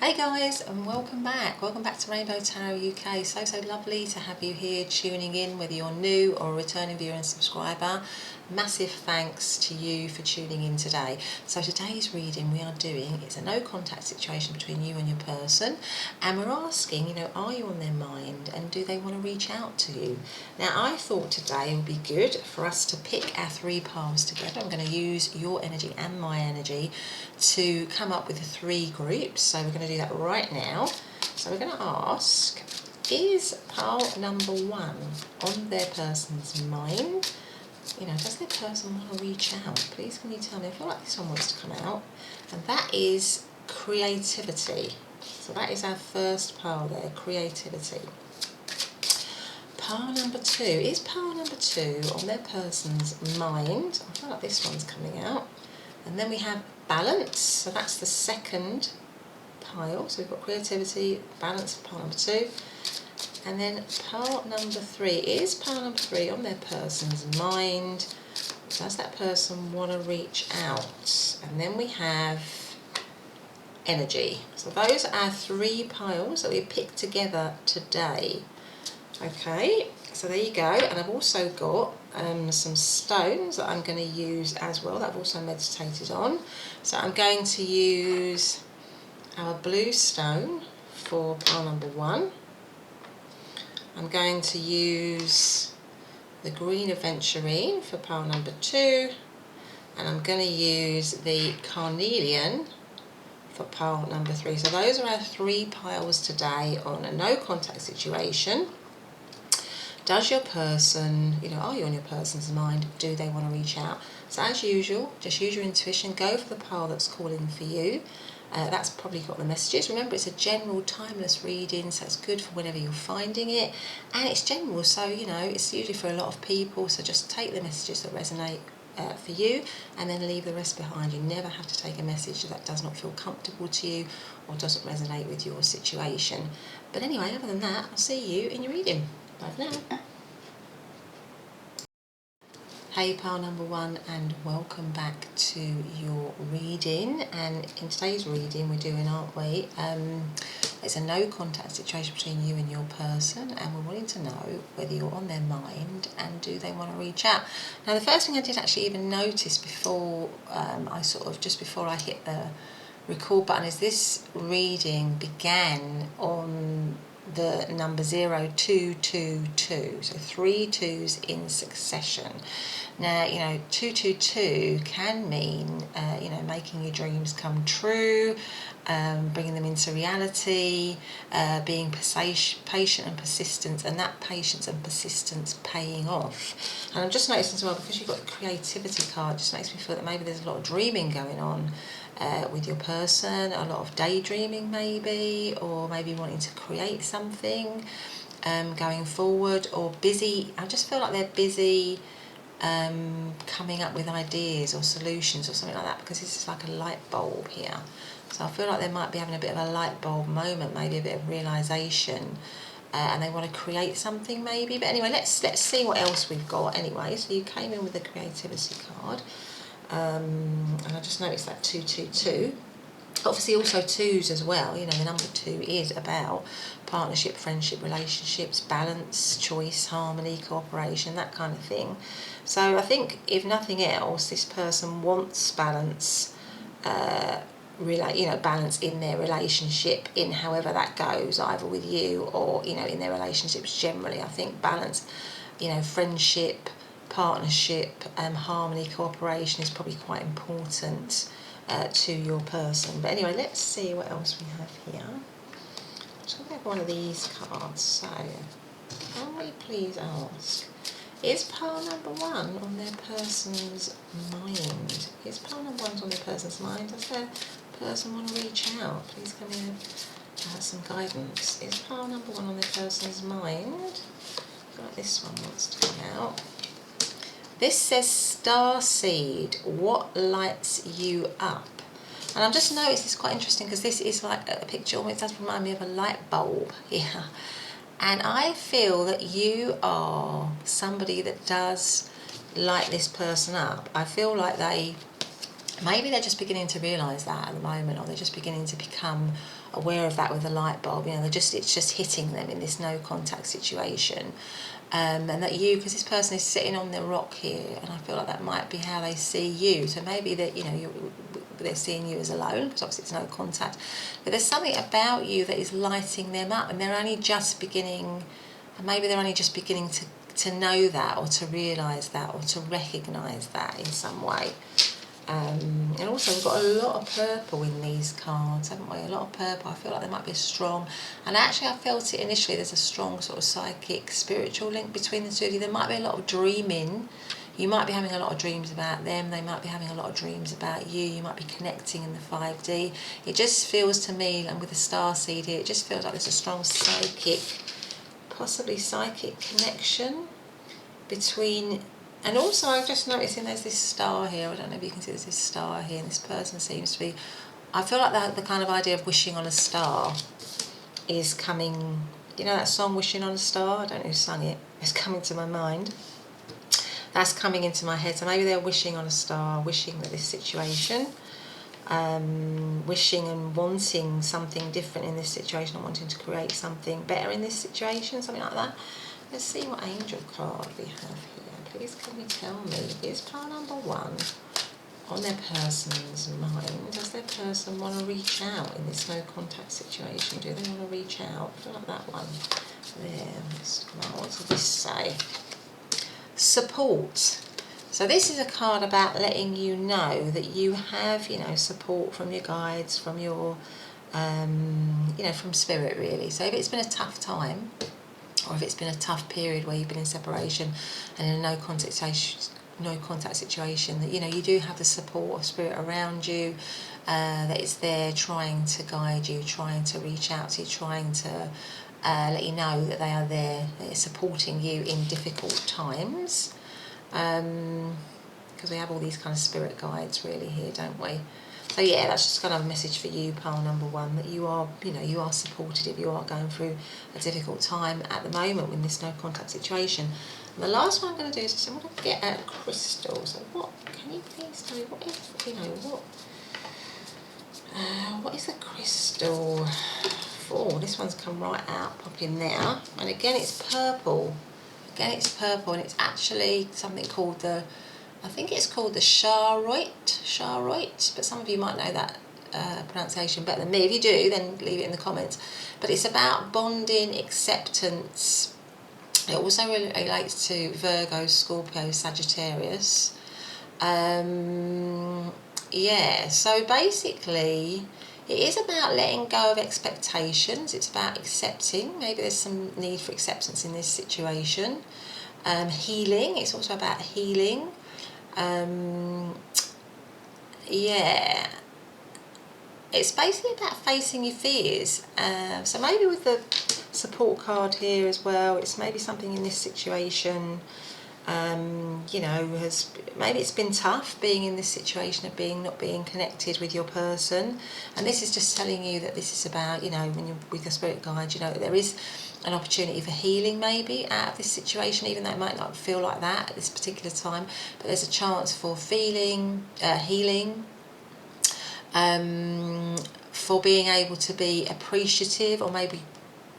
Hey guys, and welcome back. Welcome back to Rainbow Tarot UK. So lovely to have you here tuning in, whether you're new or a returning viewer and subscriber. Massive thanks to you for tuning in today. So today's reading we are doing is a no contact situation between you and your person, and we're asking, are you on their mind and do they want to reach out to you? Now I thought today would be good for us to pick our three piles together. I'm going to use your energy and my energy to come up with the three groups. So we're going to do that right now. So we're going to ask, is pile number one on their person's mind? Does their person want to reach out? Please can you tell me? I feel like this one wants to come out. And that is creativity. So that is our first pile there, creativity. Pile number two, is pile number two on their person's mind? I feel like this one's coming out. And then we have balance, so that's the second pile. So we've got creativity, balance, pile number two. And then pile number three, is pile number three on their person's mind? Does that person want to reach out? And then we have energy. So those are our three piles that we picked together today. Okay, so there you go. And I've also got some stones that I'm going to use as well that I've also meditated on. So I'm going to use our blue stone for pile number one. I'm going to use the green aventurine for pile number two, and I'm going to use the carnelian for pile number three. So those are our three piles today on a no contact situation. Does your person, are you on your person's mind? Do they want to reach out? So as usual, just use your intuition, go for the pile that's calling for you. That's probably got the messages. Remember, it's a general timeless reading, so it's good for whenever you're finding it. And it's general, so, it's usually for a lot of people. So just take the messages that resonate for you and then leave the rest behind. You never have to take a message that does not feel comfortable to you or doesn't resonate with your situation. But anyway, other than that, I'll see you in your reading. Bye for now. Hey pile number one, and welcome back to your reading. And in today's reading we're doing, aren't we, it's a no contact situation between you and your person, and we're wanting to know whether you're on their mind and do they want to reach out. Now the first thing I did actually even notice before just before I hit the record button is this reading began on the number 0222, so 3 2s in succession. Now, 222 can mean, making your dreams come true, bringing them into reality, being patient and persistent, and that patience and persistence paying off. And I'm just noticing as well, because you've got the creativity card, it just makes me feel that maybe there's a lot of dreaming going on with your person, a lot of daydreaming maybe, or maybe wanting to create something going forward, or busy. I just feel like they're busy coming up with ideas or solutions or something like that, because this is like a light bulb here. So I feel like they might be having a bit of a light bulb moment, maybe a bit of realisation, and they want to create something maybe. But anyway, let's see what else we've got anyway. So you came in with the creativity card. And I just noticed that 222. Obviously also twos as well, the number 2 is about partnership, friendship, relationships, balance, choice, harmony, cooperation, that kind of thing. So I think if nothing else, this person wants balance, balance in their relationship, in however that goes, either with you or, in their relationships generally. I think balance, friendship, partnership, harmony, cooperation is probably quite important to your person. But anyway, let's see what else we have here. I'm just going to have one of these cards. So, can we please ask, is pile number one on their person's mind? Is pile number one on their person's mind? Does their person want to reach out? Please come in and some guidance. Is pile number one on their person's mind? I feel like this one wants to come out. This says Starseed, what lights you up? And I've just noticed it's quite interesting because this is like a picture, it does remind me of a light bulb here. And I feel that you are somebody that does light this person up. I feel like maybe they're just beginning to realise that at the moment, or they're just beginning to become aware of that with a light bulb. You know, it's just hitting them in this no contact situation. And that because this person is sitting on the rock here, and I feel like that might be how they see you. So maybe that, you know, they're seeing you as alone, because obviously it's no contact. But there's something about you that is lighting them up, and they're only just beginning, and maybe they're only just beginning to know that, or to realise that, or to recognise that in some way. And also we've got a lot of purple in these cards, haven't we? A lot of purple. I feel like there might be a strong, and actually I felt it initially, there's a strong sort of psychic, spiritual link between the two of you. There might be a lot of dreaming. You might be having a lot of dreams about them. They might be having a lot of dreams about you. You might be connecting in the 5D. It just feels to me, and with the star seed here, it just feels like there's a strong psychic, possibly psychic connection between. And also I've just noticing there's this star here. I don't know if you can see there's this star here, and this person seems to be, I feel like the kind of idea of wishing on a star is coming. You know that song Wishing on a Star? I don't know who sung it. It's coming to my mind. That's coming into my head. So maybe they're wishing on a star, wishing that this situation, wishing and wanting something different in this situation, and wanting to create something better in this situation, something like that. Let's see what angel card we have here. Please can you tell me, is pile number 1 on their person's mind? Does their person want to reach out in this no contact situation? Do they want to reach out? I feel like that one. There, let's come on. What does this say? Support. So this is a card about letting you know that you have, you know, support from your guides, from your, you know, from spirit really. So if it's been a tough time, or if it's been a tough period where you've been in separation and in a no contact situation, that, you know, you do have the support of spirit around you, that is there trying to guide you, trying to reach out to you, trying to let you know that they are there, they're supporting you in difficult times. Because we have all these kind of spirit guides really here, don't we? So yeah, that's just kind of a message for you, pile number 1, that you are, you know, you are supported if you are going through a difficult time at the moment in this no contact situation. And the last one I'm going to do is I'm going to get a crystal. So what, can you please tell me what is, you know, what is the crystal for? This one's come right out, pop in there. And again, it's purple. Again, it's purple, and it's actually something called the, I think it's called the charoite, but some of you might know that pronunciation better than me. If you do, then leave it in the comments. But it's about bonding, acceptance. It also relates to Virgo, Scorpio, Sagittarius. Yeah, so basically it is about letting go of expectations. It's about accepting. Maybe there's some need for acceptance in this situation. Healing. It's also about healing. Yeah, it's basically about facing your fears. So maybe with the support card here as well, it's maybe something in this situation, you know, maybe it's been tough being in this situation of not being connected with your person, and this is just telling you that this is about, you know, when you're with your spirit guide, you know, there is an opportunity for healing maybe out of this situation, even though it might not feel like that at this particular time, but there's a chance for healing, for being able to be appreciative, or maybe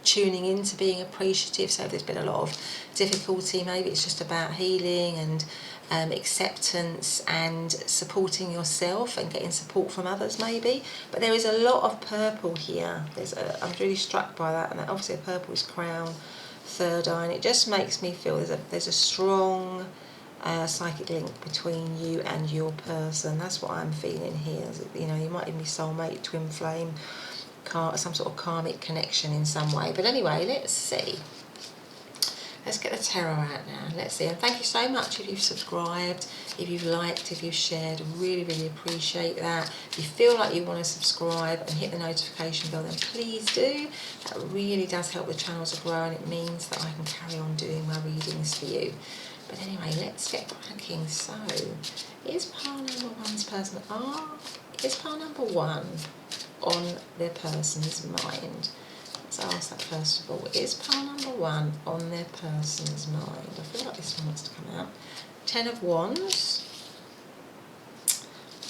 tuning into being appreciative. So if there's been a lot of difficulty, maybe it's just about healing and acceptance and supporting yourself and getting support from others maybe. But there is a lot of purple here. I'm really struck by that, and obviously the purple is crown, third eye, and it just makes me feel there's a strong psychic link between you and your person. That's what I'm feeling here. You know, you might even be soulmate, twin flame, some sort of karmic connection in some way. But anyway, let's see. Let's get the tarot out now. Let's see. And thank you so much if you've subscribed, if you've liked, if you've shared. Really, really appreciate that. If you feel like you want to subscribe and hit the notification bell, then please do. That really does help the channel to grow, and it means that I can carry on doing my readings for you. But anyway, let's get cracking. So, is pile number 1's person? Is pile number 1 on their person's mind? Let's ask that first of all. Is pile number 1 on their person's mind? I feel like this one wants to come out. 10 of Wands.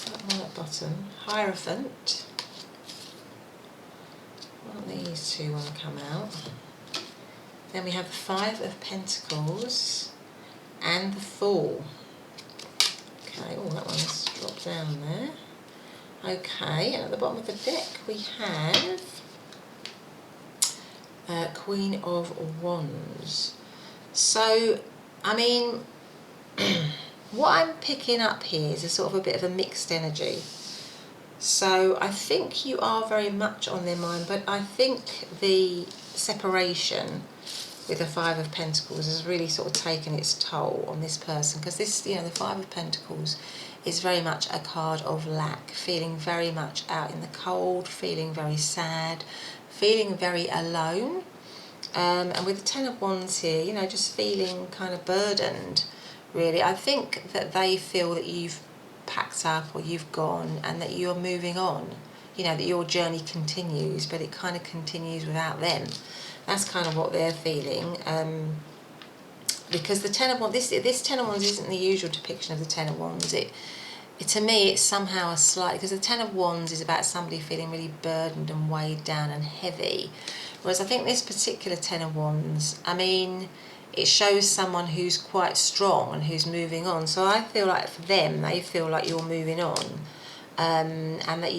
That one at the bottom. Hierophant. those two want to come out. Then we have the Five of Pentacles and the Fool. Okay, oh, that one's dropped down there. Okay, and at the bottom of the deck we have Queen of Wands. So, I mean, what I'm picking up here is a sort of a bit of a mixed energy. So I think you are very much on their mind, but I think the separation with the Five of Pentacles has really sort of taken its toll on this person, because this, you know, the Five of Pentacles is very much a card of lack, feeling very much out in the cold, feeling very sad, feeling very alone. And with the Ten of Wands here, you know, just feeling kind of burdened, really. I think that they feel that you've packed up or you've gone and that you're moving on, you know, that your journey continues, but it kind of continues without them. That's kind of what they're feeling. Because the Ten of Wands, this Ten of Wands isn't the usual depiction of the Ten of Wands. It to me, it's somehow a slight, because the Ten of Wands is about somebody feeling really burdened and weighed down and heavy. Whereas I think this particular Ten of Wands, I mean, it shows someone who's quite strong and who's moving on. So I feel like for them, they feel like you're moving on, and that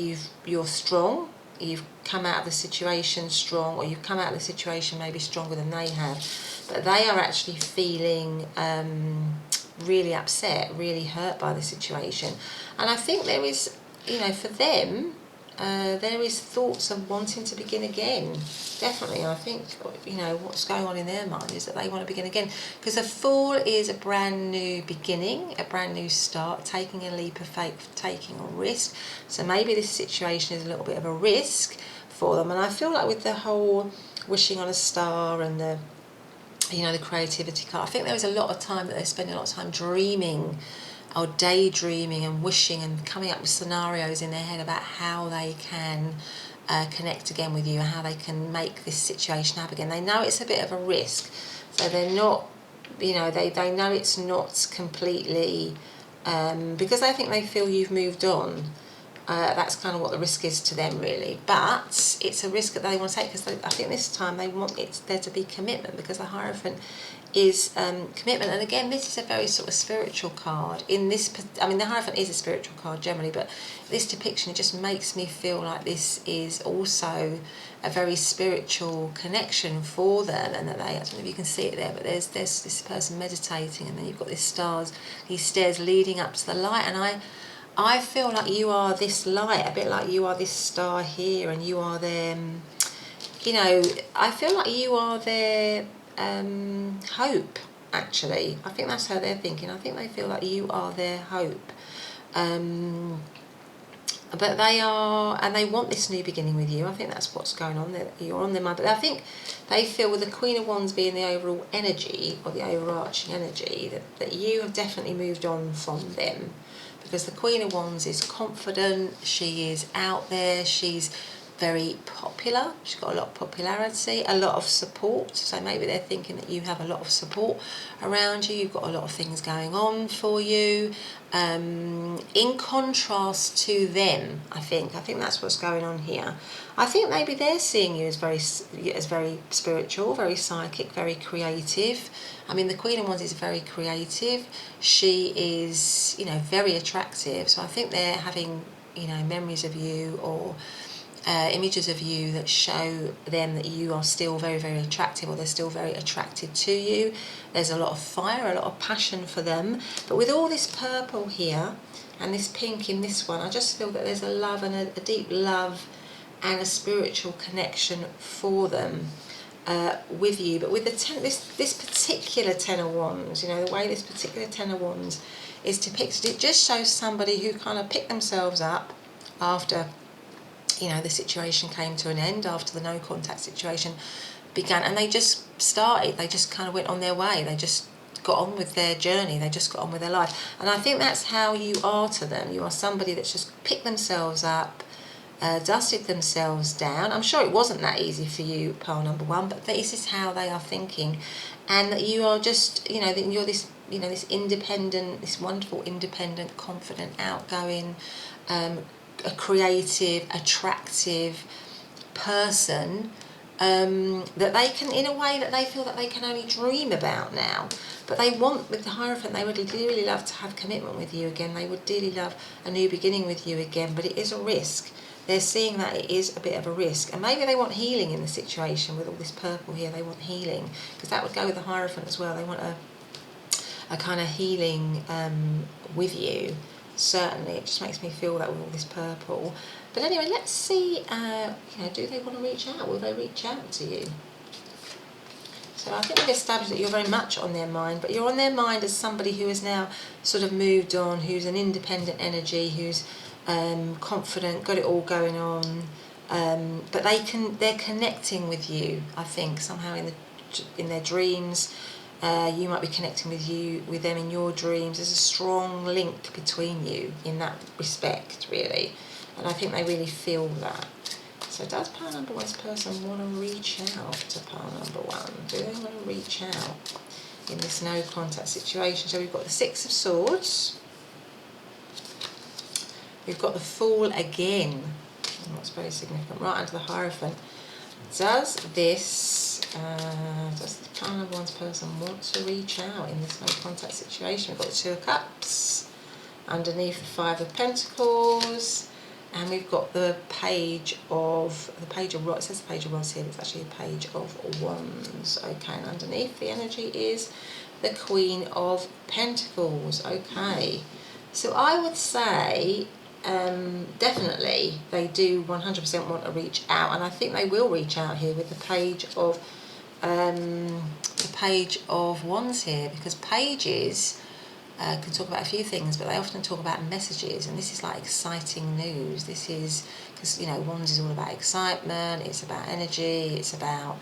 you're strong. You've come out of the situation strong, or you've come out of the situation maybe stronger than they have. But they are actually feeling really upset, really hurt by the situation. And I think there is, you know, for them, there is thoughts of wanting to begin again. Definitely, I think, you know, what's going on in their mind is that they want to begin again. Because a Fool is a brand new beginning, a brand new start, taking a leap of faith, taking a risk. So maybe this situation is a little bit of a risk for them. And I feel like with the whole wishing on a star and the, you know, the creativity card, I think there was a lot of time that they're spending a lot of time dreaming or daydreaming and wishing and coming up with scenarios in their head about how they can connect again with you and how they can make this situation happen again. They know it's a bit of a risk, so they're not, you know, they know it's not completely, because I think they feel you've moved on. That's kind of what the risk is to them, really. But it's a risk that they want to take, because I think this time they want there to be commitment, because the Hierophant is commitment. And again, this is a very sort of spiritual card. In this, I mean, the Hierophant is a spiritual card generally, but this depiction, it just makes me feel like this is also a very spiritual connection for them, and that they, I don't know if you can see it there, but there's this person meditating, and then you've got these stairs leading up to the light. And I feel like you are this light, a bit like you are this star here, and you are their, you know, I feel like you are their hope, actually. I think that's how they're thinking. I think they feel like you are their hope. But they are, and they want this new beginning with you. I think that's what's going on there. You're on their mind. But I think they feel, with the Queen of Wands being the overall energy, or the overarching energy, that you have definitely moved on from them. Because the Queen of Wands is confident, she is out there, she's very popular, she's got a lot of popularity, a lot of support. So maybe they're thinking that you have a lot of support around you, you've got a lot of things going on for you. In contrast to them, I think that's what's going on here. I think maybe they're seeing you as very spiritual, very psychic, very creative. I mean, the Queen of Wands is very creative. She is, you know, very attractive. So I think they're having, you know, memories of you, or images of you that show them that you are still very, very attractive, or they're still very attracted to you. There's a lot of fire, a lot of passion for them. But with all this purple here and this pink in this one, I just feel that there's a love, and a deep love and a spiritual connection for them with you. But with the this particular Ten of Wands, you know, the way this particular Ten of Wands is depicted, it just shows somebody who kind of picked themselves up after, you know, the situation came to an end, after the no contact situation began, and they just kind of went on their way. They just got on with their journey, they just got on with their life. And I think that's how you are to them. You are somebody that's just picked themselves up, dusted themselves down. I'm sure it wasn't that easy for you, pile number one, but this is how they are thinking. And that you are just, you know, that you're this, you know, this independent, this wonderful, independent, confident, outgoing, a creative, attractive person that they can, in a way that they feel that they can only dream about now. But they want, with the Hierophant, they would dearly love to have commitment with you again. They would dearly love a new beginning with you again, but it is a risk. They're seeing that it is a bit of a risk. And maybe they want healing in the situation with all this purple here. They want healing, because that would go with the Hierophant as well. They want a kind of healing with you. Certainly, it just makes me feel that with all this purple. But anyway, let's see, do they want to reach out? Will they reach out to you? So I think we've established that you're very much on their mind, but you're on their mind as somebody who has now sort of moved on, who's an independent energy, who's confident, got it all going on. But they're connecting with you, I think, somehow in their dreams. You might be connecting with them in your dreams. There's a strong link between you in that respect, really. And I think they really feel that. So does pile number one's person want to reach out to pile number one? Do they want to reach out in this no contact situation? So we've got the Six of Swords. We've got the Fool again. And that's very significant. Right under the Hierophant. Does the pile number one's person want to reach out in this no contact situation? We've got the Two of Cups. Underneath the Five of Pentacles. And we've got the Page of Rods. It says the Page of Rods here, but it's actually a Page of Wands. Okay, and underneath the energy is the Queen of Pentacles. Okay, so I would say definitely they do 100% want to reach out, and I think they will reach out here with the Page of Wands here, because pages can talk about a few things, but they often talk about messages, and this is like exciting news. This is, because Wands is all about excitement, it's about energy, it's about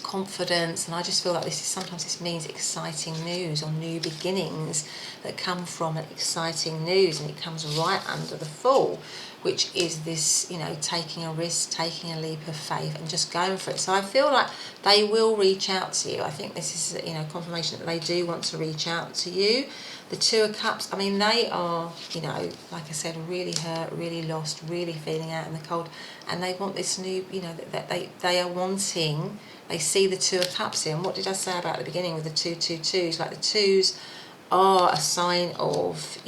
confidence, and I just feel like sometimes this means exciting news or new beginnings that come from an exciting news, and it comes right under the Fool, which is this, taking a risk, taking a leap of faith and just going for it. So I feel like they will reach out to you. I think this is, confirmation that they do want to reach out to you. The Two of Cups, I mean, they are, like I said, really hurt, really lost, really feeling out in the cold, and they want this new, that they are wanting, they see the Two of Cups here. And what did I say about the beginning with the 2 2 2s? Like the twos are a sign of,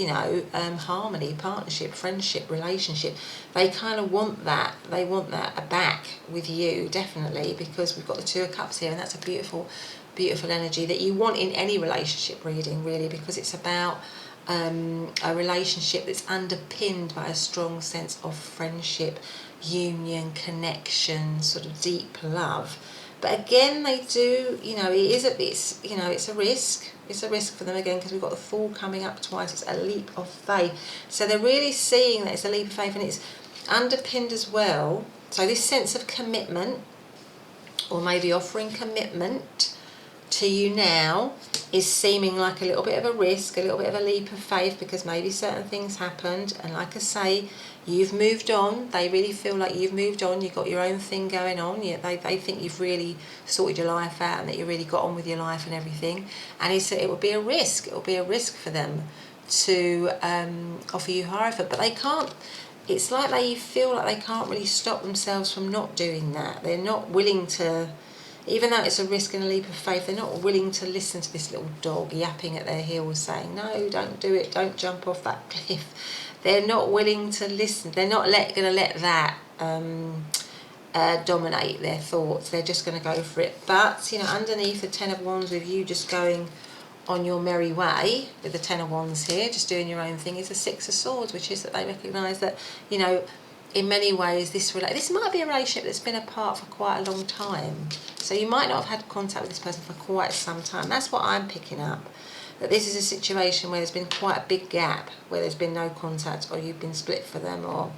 harmony, partnership, friendship, relationship. They kind of want that. They want that back with you, definitely, because we've got the Two of Cups here, and that's a beautiful, beautiful energy that you want in any relationship reading, really, because it's about a relationship that's underpinned by a strong sense of friendship, union, connection, sort of deep love. But again, they do, it's a risk. It's a risk for them again, because we've got the Fool coming up twice. It's a leap of faith. So they're really seeing that it's a leap of faith, and it's underpinned as well. So this sense of commitment, or maybe offering commitment to you now, is seeming like a little bit of a risk, a little bit of a leap of faith, because maybe certain things happened, and like I say, you've moved on. They really feel like you've moved on. You've got your own thing going on. They think you've really sorted your life out, and that you really got on with your life and everything. And it would be a risk. It would be a risk for them to offer you Hierophant, but they can't. It's like they feel like they can't really stop themselves from not doing that. They're not willing to. Even though it's a risk and a leap of faith, they're not willing to listen to this little dog yapping at their heels saying, no, don't do it, don't jump off that cliff. They're not willing to listen. They're not going to let that dominate their thoughts. They're just going to go for it. But, underneath the Ten of Wands, with you just going on your merry way, with the Ten of Wands here, just doing your own thing, is the Six of Swords, which is that they recognise that, in many ways, this might be a relationship that's been apart for quite a long time. So you might not have had contact with this person for quite some time. That's what I'm picking up. That this is a situation where there's been quite a big gap, where there's been no contact, or you've been split for them, so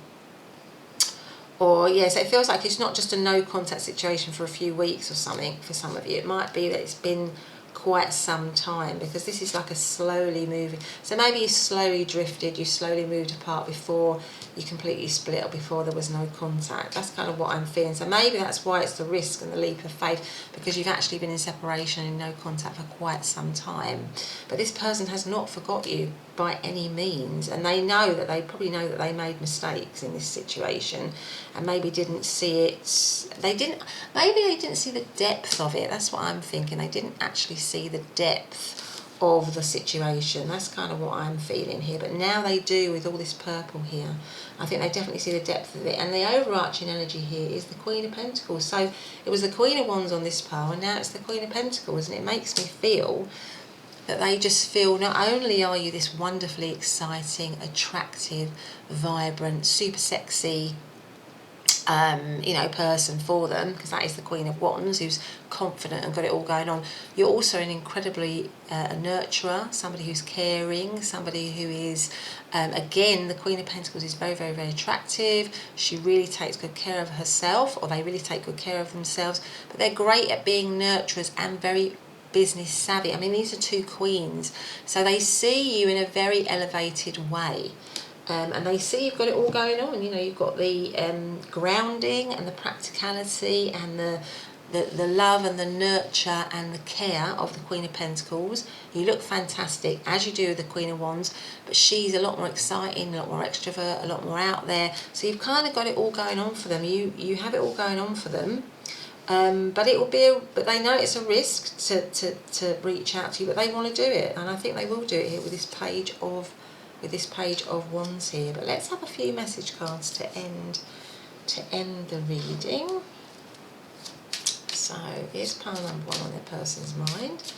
it feels like it's not just a no contact situation for a few weeks or something for some of you. It might be that it's been quite some time, because this is like a slowly moving. So maybe you slowly drifted, you slowly moved apart before. you completely split or before there was no contact. That's kind of what I'm feeling. So maybe that's why it's the risk and the leap of faith, because you've actually been in separation and no contact for quite some time. But this person has not forgot you by any means, and they probably know that they made mistakes in this situation and maybe didn't see it. Maybe they didn't see the depth of it. That's what I'm thinking. They didn't actually see the depth of the situation. That's kind of what I'm feeling here. But now they do, with all this purple here. I think they definitely see the depth of it. And the overarching energy here is the Queen of Pentacles. So it was the Queen of Wands on this pile, and now it's the Queen of Pentacles. And it makes me feel that they just feel, not only are you this wonderfully exciting, attractive, vibrant, super sexy person for them, because that is the Queen of Wands, who's confident and got it all going on. You're also an incredibly a nurturer, somebody who's caring, somebody who is, again, the Queen of Pentacles is very, very, very attractive. She really takes good care of herself, or they really take good care of themselves, but they're great at being nurturers and very business savvy. I mean, these are two queens, so they see you in a very elevated way. And they see you've got it all going on. You've got the grounding and the practicality and the love and the nurture and the care of the Queen of Pentacles. You look fantastic, as you do with the Queen of Wands, but she's a lot more exciting, a lot more extrovert, a lot more out there. So you've kind of got it all going on for them. You have it all going on for them. But it will be, but they know it's a risk to reach out to you, but they want to do it, and I think they will do it here with this page of Wands here. But let's have a few message cards to end the reading. So here's pile number 1 on their person's mind.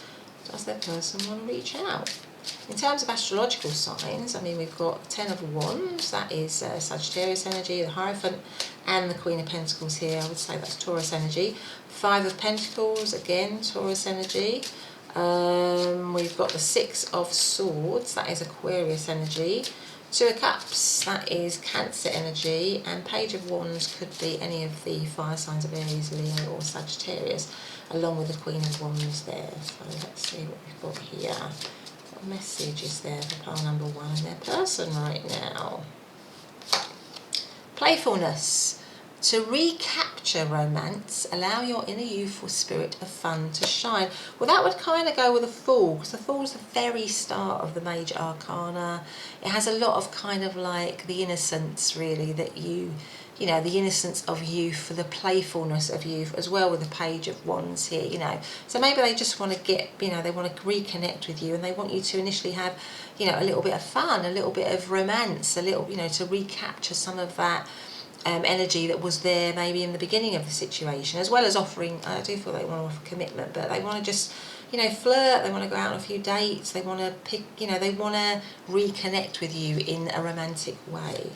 Does their person want to reach out? In terms of astrological signs, I mean, we've got 10 of Wands, that is Sagittarius energy, the Hierophant, and the Queen of Pentacles here. I would say that's Taurus energy. 5 of Pentacles, again, Taurus energy. We've got the 6 of Swords, that is Aquarius energy. 2 of Cups, that is Cancer energy. And Page of Wands could be any of the fire signs of Aries, Leo, or Sagittarius, along with the Queen of Wands there. So let's see what we've got here. What message is there for pile number 1 and their person right now? Playfulness. To recapture romance, allow your inner youthful spirit of fun to shine. Well, that would kind of go with the Fool, because the Fool is the very start of the major arcana. It has a lot of kind of like the innocence, really, that the innocence of youth, the playfulness of youth, as well with the Page of Wands here, So maybe they just want to they want to reconnect with you, and they want you to initially have, a little bit of fun, a little bit of romance, a little, to recapture some of that energy that was there maybe in the beginning of the situation, as well as offering, I do feel they want to offer commitment, but they want to just, flirt, they want to go out on a few dates, they want to they want to reconnect with you in a romantic way.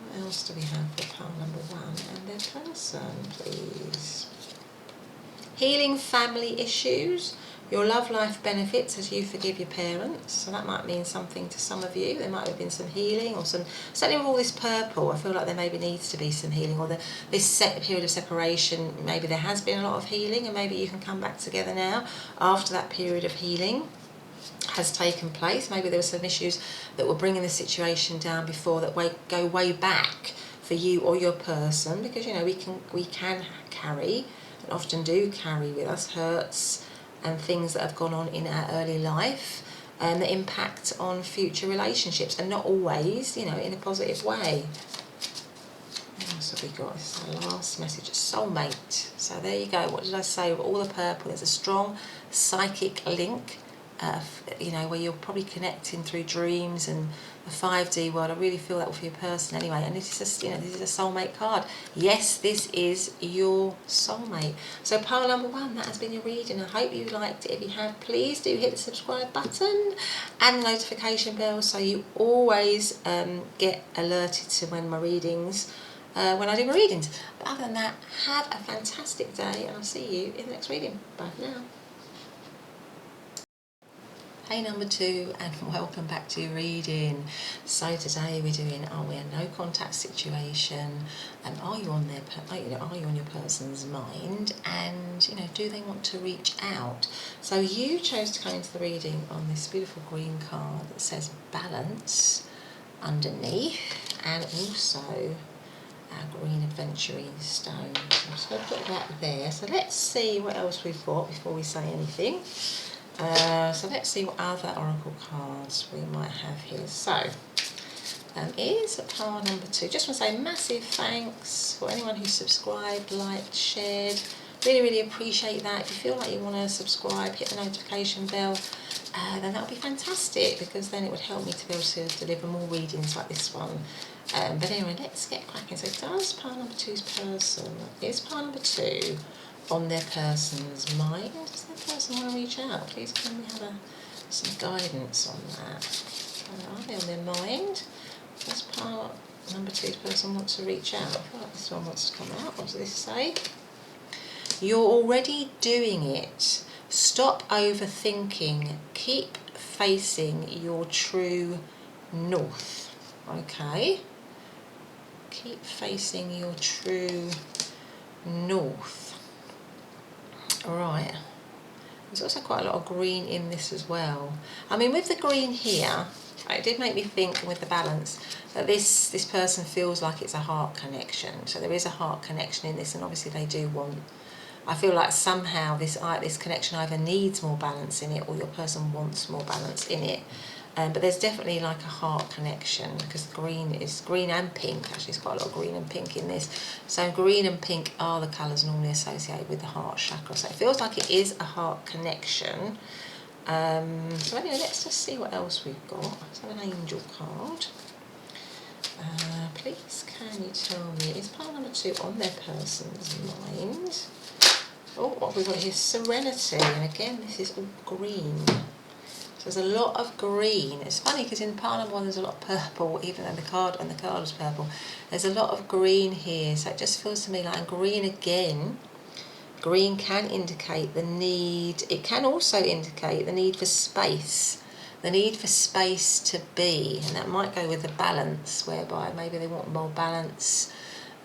What else do we have for pile number 1 and their person, please? Healing family issues. Your love life benefits as you forgive your parents. So that might mean something to some of you. There might have been some healing, or certainly with all this purple, I feel like there maybe needs to be some healing, or this period of separation, maybe there has been a lot of healing, and maybe you can come back together now after that period of healing has taken place. Maybe there were some issues that were bringing the situation down before that go way back for you or your person, because we can carry, and often do carry with us, hurts and things that have gone on in our early life that impact on future relationships, and not always, in a positive way. What else have we got? This is our last message, soulmate. So there you go. What did I say? With all the purple, there's a strong psychic link, where you're probably connecting through dreams and the 5D world. I really feel that for your person anyway. And this is this is a soulmate card. Yes, this is your soulmate. So pile number 1, that has been your reading. I hope you liked it. If you have, please do hit the subscribe button and the notification bell, so you always get alerted to when my readings, when I do my readings. But other than that, have a fantastic day, and I'll see you in the next reading. Bye for now. Hey number 2, and welcome back to your reading. So today we're doing, are we a no contact situation, and are you on your person's mind, and do they want to reach out? So you chose to come into the reading on this beautiful green card that says balance, underneath, and also our green aventurine stone. So I'm just going to put that there. So let's see what else we've got before we say anything. So let's see what other oracle cards we might have here. So is pile number 2. Just want to say massive thanks for anyone who subscribed, liked, shared. Really appreciate that. If you feel like you want to subscribe, hit the notification bell, then that would be fantastic, because then it would help me to be able to deliver more readings like this one. But anyway, let's get cracking. So does pile number 2's person, is pile number 2 on their person's mind? Does their person want to reach out? Please can we have some guidance on that? Are they on their mind? Does pile number 2's person want to reach out? I feel like this one wants to come out. What does this say? You're already doing it. Stop overthinking. Keep facing your true north. Okay? Keep facing your true north. Alright. There's also quite a lot of green in this as well. I mean, with the green here, it did make me think with the balance that this person feels like it's a heart connection. So there is a heart connection in this, and obviously they do want, I feel like somehow this connection either needs more balance in it, or your person wants more balance in it. But there's definitely like a heart connection, because green is green and pink. Actually, there's quite a lot of green and pink in this. So green and pink are the colours normally associated with the heart chakra. So it feels like it is a heart connection. So anyway, let's just see what else we've got. Let's have an angel card. Please can you tell me, is pile number 2 on their person's mind? Oh, what have we got here? Serenity. And again, this is all green. So there's a lot of green. It's funny because in pile number 1 there's a lot of purple, even though the card was purple. There's a lot of green here. So it just feels to me like green again. Green can indicate the need, it can also indicate the need for space. The need for space to be, and that might go with the balance, whereby maybe they want more balance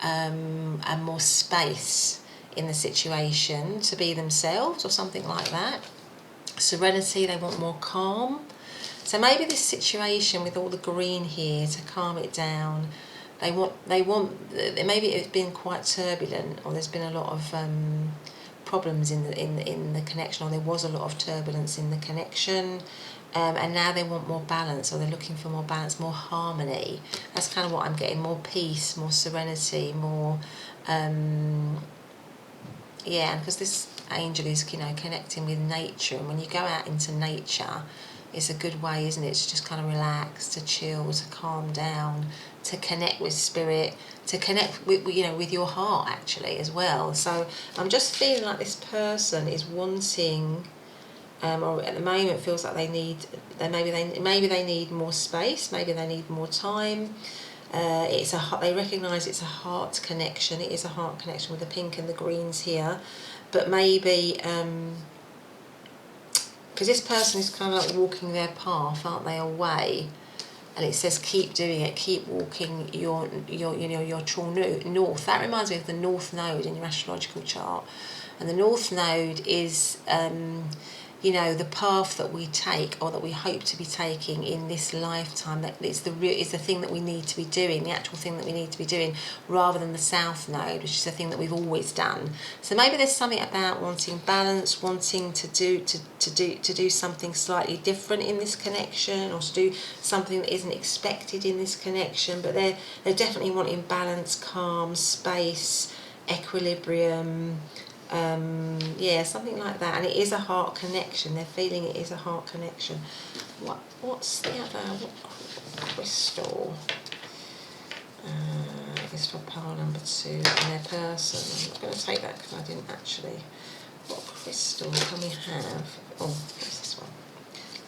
and more space in the situation to be themselves, or something like that. Serenity, they want more calm. So maybe this situation with all the green here, to calm it down, they want maybe it's been quite turbulent, or there's been a lot of problems in the connection, or there was a lot of turbulence in the connection, and now they want more balance, or they're looking for more balance, more harmony. That's kind of what I'm getting. More peace, more serenity, more yeah, because this angel is, you know, connecting with nature, and when you go out into nature, it's a good way, isn't it, to just kind of relax, to chill, to calm down, to connect with spirit, to connect with, you know, with your heart actually as well. So I'm just feeling like this person is wanting, or at the moment feels like they need, maybe they need more space, maybe they need more time. They recognise it's a heart connection. It is a heart connection with the pink and the greens here, but maybe because this person is kind of like walking their path, aren't they, away, and it says keep doing it, keep walking your true north. That reminds me of the North Node in your astrological chart, and the North Node is you know, the path that we take, or that we hope to be taking in this lifetime, that is the thing that we need to be doing, the actual thing that we need to be doing, rather than the South Node, which is the thing that we've always done. So maybe there's something about wanting balance, wanting to do something slightly different in this connection, or to do something that isn't expected in this connection. But they're definitely wanting balance, calm, space, equilibrium. Yeah, something like that. And it is a heart connection. They're feeling it is a heart connection. What's the other? What crystal is for pile number 2 and their person? I'm not going to take that because I didn't actually. What crystal can we have? Oh, what's this one?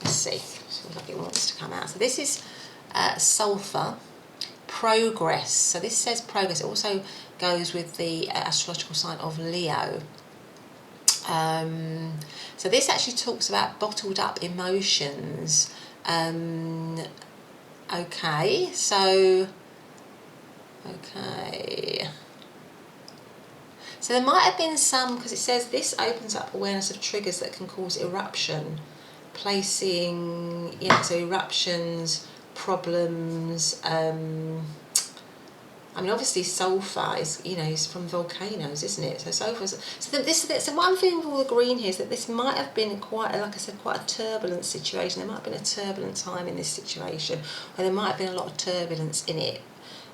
Let's see. Seems like it wants to come out. So this is sulfur. Progress. So this says progress. It also goes with the astrological sign of Leo. So this actually talks about bottled up emotions. Okay, so there might have been some, because it says this opens up awareness of triggers that can cause eruption, placing, yeah, so eruptions, problems. I mean, obviously sulfur is, you know, is from volcanoes, isn't it? So sulfur. So what I'm feeling with all the green here is that this might have been quite, like I said, quite a turbulent situation. There might have been a turbulent time in this situation, or there might have been a lot of turbulence in it.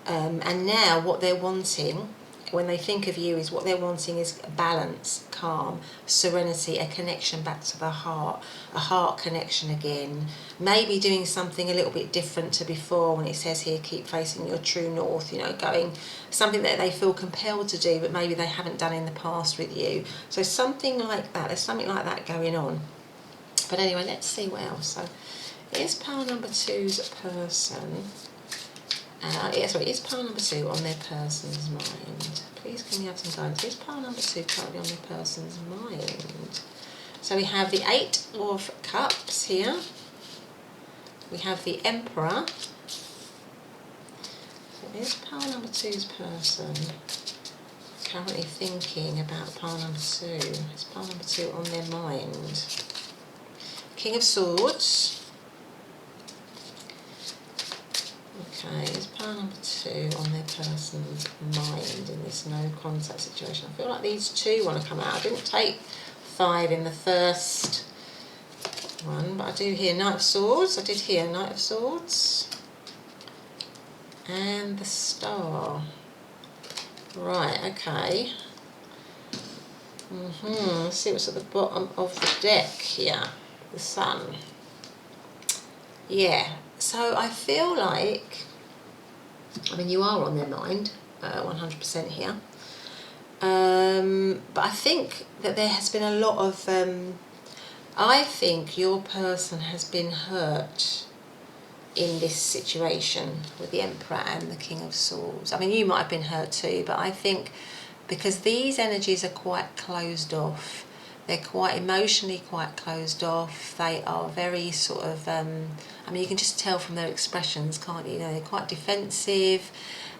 And now what they're wanting, when they think of you, is what they're wanting is balance, calm, serenity, a connection back to the heart, a heart connection again. Maybe doing something a little bit different to before, when it says here, keep facing your true north, you know, going something that they feel compelled to do, but maybe they haven't done in the past with you. So something like that, there's something like that going on. But anyway, let's see what else. So here's pile number 2's person. Is pile number 2 on their person's mind? Please can we have some guidance? Is pile number 2 currently on their person's mind? So we have the 8 of Cups here. We have the Emperor. So is pile number 2's person currently thinking about pile number 2? Is pile number 2 on their mind? King of Swords. Okay, is pile number 2 on their person's mind in this no contact situation? I feel like these 2 want to come out. I didn't take 5 in the first one, but I do hear Knight of Swords. I did hear Knight of Swords. And the Star. Right, okay. Let's see what's at the bottom of the deck here. The Sun. Yeah, so I feel like, I mean, you are on their mind, 100% here. But I think that there has been a lot of, I think your person has been hurt in this situation with the Emperor and the King of Swords. I mean, you might have been hurt too, but I think because these energies are quite closed off, they're quite emotionally quite closed off, they are very sort of, I mean, you can just tell from their expressions, can't you? You know, they're quite defensive.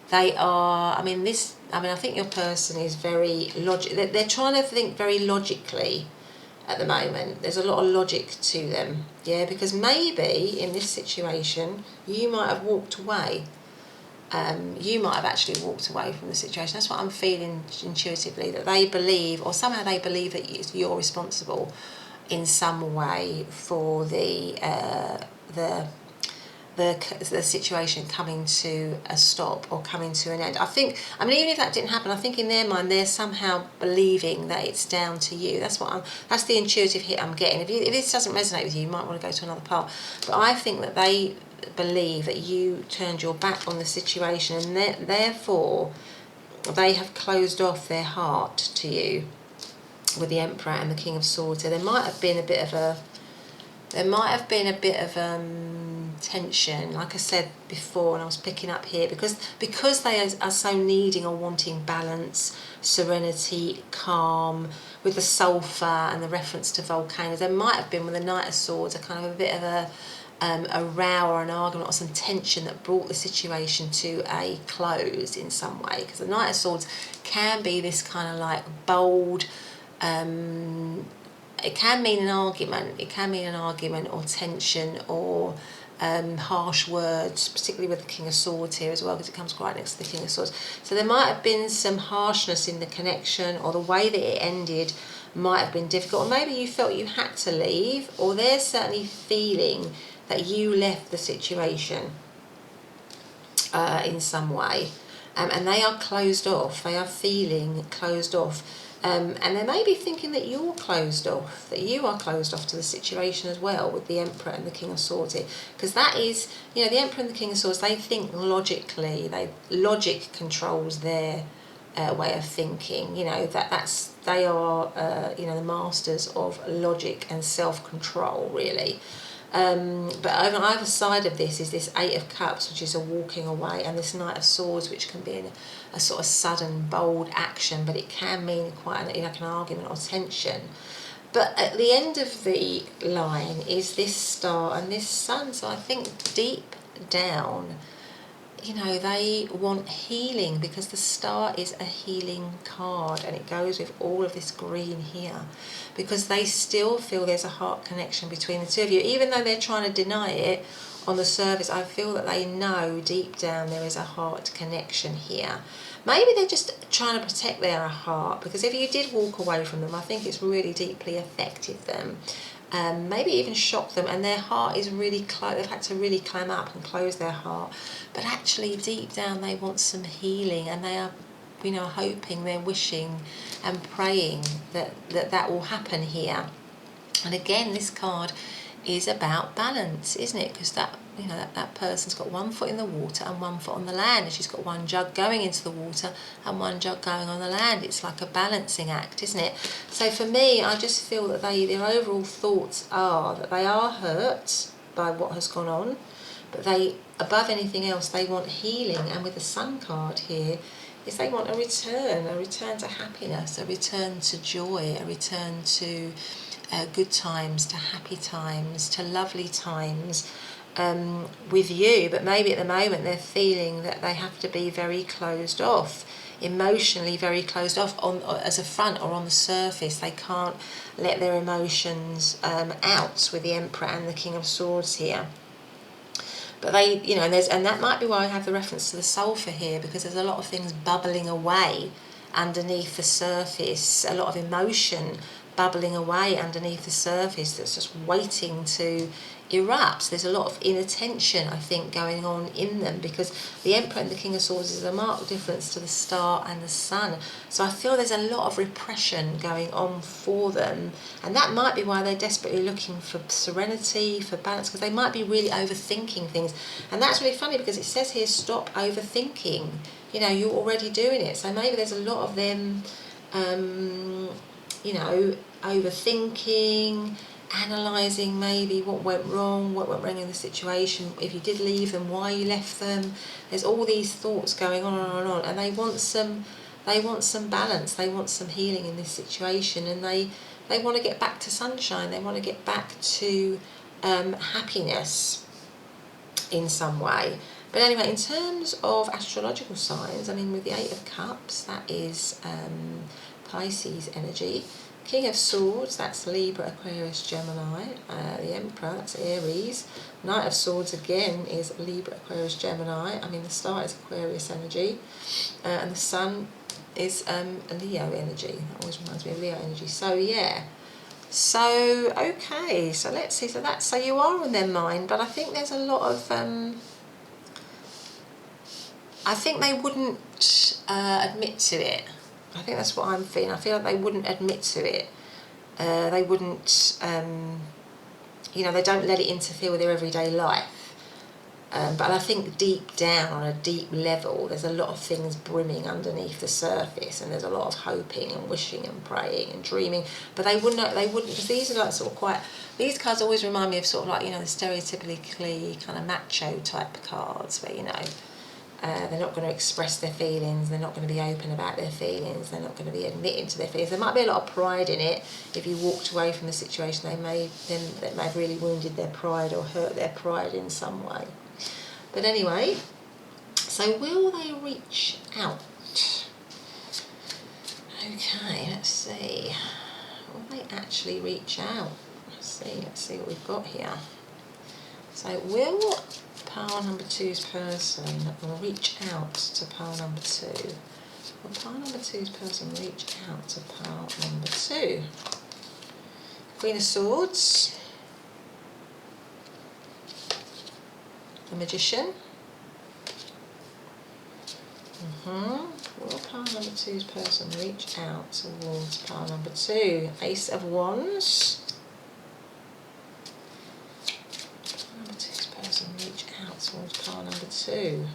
They are, I think your person is very logic. They're trying to think very logically at the moment. There's a lot of logic to them, yeah, because maybe in this situation you might have walked away. You might have actually walked away from the situation. That's what I'm feeling intuitively, that they believe, or somehow they believe that you're responsible in some way for the situation coming to a stop or coming to an end. I think, I mean, even if that didn't happen, I think in their mind they're somehow believing that it's down to you. That's the intuitive hit I'm getting. If this doesn't resonate with you, you might want to go to another part. But I think that they believe that you turned your back on the situation, and therefore they have closed off their heart to you with the Emperor and the King of Swords. So there might have been a bit of tension, like I said before, and I was picking up here, because they are so needing or wanting balance, serenity, calm, with the sulfur and the reference to volcanoes. There might have been with the Knight of Swords a kind of a bit of a row or an argument or some tension that brought the situation to a close in some way, because the Knight of Swords can be this kind of like bold, it can mean an argument or tension or harsh words, particularly with the King of Swords here as well, because it comes right next to the King of Swords. So there might have been some harshness in the connection, or the way that it ended might have been difficult, or maybe you felt you had to leave, or they're certainly feeling that you left the situation in some way, and they are closed off. They are feeling closed off, and they may be thinking that you're closed off, that you are closed off to the situation as well, with the Emperor and the King of Swords here, because that is, you know, the Emperor and the King of Swords, they think logically. Logic controls their way of thinking. You know, they are you know, the masters of logic and self-control, really. But on either side of this is this 8 of Cups, which is a walking away, and this Knight of Swords, which can be a sort of sudden, bold action, but it can mean quite like an argument or tension. But at the end of the line is this Star and this Sun. So I think deep down, you know, they want healing, because the Star is a healing card, and it goes with all of this green here, because they still feel there's a heart connection between the two of you, even though they're trying to deny it on the surface, I feel that they know deep down there is a heart connection here. Maybe they're just trying to protect their heart, because if you did walk away from them, I think it's really deeply affected them. Maybe even shocked them, and their heart is really close. They've had to really clam up and close their heart. But actually, deep down, they want some healing, and they are, you know, hoping, they're wishing and praying that will happen here. And again, this card is about balance, isn't it? Because that, you know, that person's got one foot in the water and one foot on the land, and she's got one jug going into the water and one jug going on the land. It's like a balancing act, isn't it? So for me, I just feel that their overall thoughts are that they are hurt by what has gone on, but they, above anything else, they want healing. And with the Sun card here, is they want a return to happiness, a return to joy, a return to good times, to happy times, to lovely times with you. But maybe at the moment they're feeling that they have to be very closed off, emotionally very closed off on as a front or on the surface. They can't let their emotions out with the Emperor and the King of Swords here. But they, you know, and that might be why I have the reference to the sulphur here, because there's a lot of things bubbling away underneath the surface, a lot of emotion bubbling away underneath the surface that's just waiting to erupt. There's a lot of inner tension, I think, going on in them, because the Emperor and the King of Swords is a marked difference to the Star and the Sun. So I feel there's a lot of repression going on for them, and that might be why they're desperately looking for serenity, for balance, because they might be really overthinking things. And that's really funny, because it says here, stop overthinking. You know, you're already doing it. So maybe there's a lot of them you know, overthinking, analysing maybe what went wrong in the situation, if you did leave them, why you left them. There's all these thoughts going on and on and on, and they want some balance, they want some healing in this situation, and they want to get back to sunshine, they want to get back to happiness in some way. But anyway, in terms of astrological signs, I mean, with the Eight of Cups, that is Pisces energy. King of Swords, that's Libra, Aquarius, Gemini. The Emperor, that's Aries. Knight of Swords again is Libra, Aquarius, Gemini. I mean, the Star is Aquarius energy. And the Sun is Leo energy. That always reminds me of Leo energy. So yeah. So okay, so let's see. So you are on their mind, but I think there's a lot of I think they wouldn't admit to it. I think that's what I'm feeling. I feel like they wouldn't admit to it. They wouldn't, you know, they don't let it interfere with their everyday life. But I think deep down, on a deep level, there's a lot of things brimming underneath the surface, and there's a lot of hoping and wishing and praying and dreaming. But they wouldn't, because these are like sort of quite, these cards always remind me of sort of like, you know, the stereotypically kind of macho type cards, where, you know, they're not going to express their feelings, they're not going to be open about their feelings, they're not going to be admitting to their feelings. There might be a lot of pride in it. If you walked away from the situation, that may have really wounded their pride or hurt their pride in some way. But anyway, so will they reach out? Okay, let's see. Will they actually reach out? Let's see what we've got here. So will pile number 2's person will reach out to pile number 2? Will pile number 2's person reach out to pile number 2? Queen of Swords, the Magician. Will pile number 2's person reach out towards pile number 2? Ace of Wands. Reach out towards pile number 2.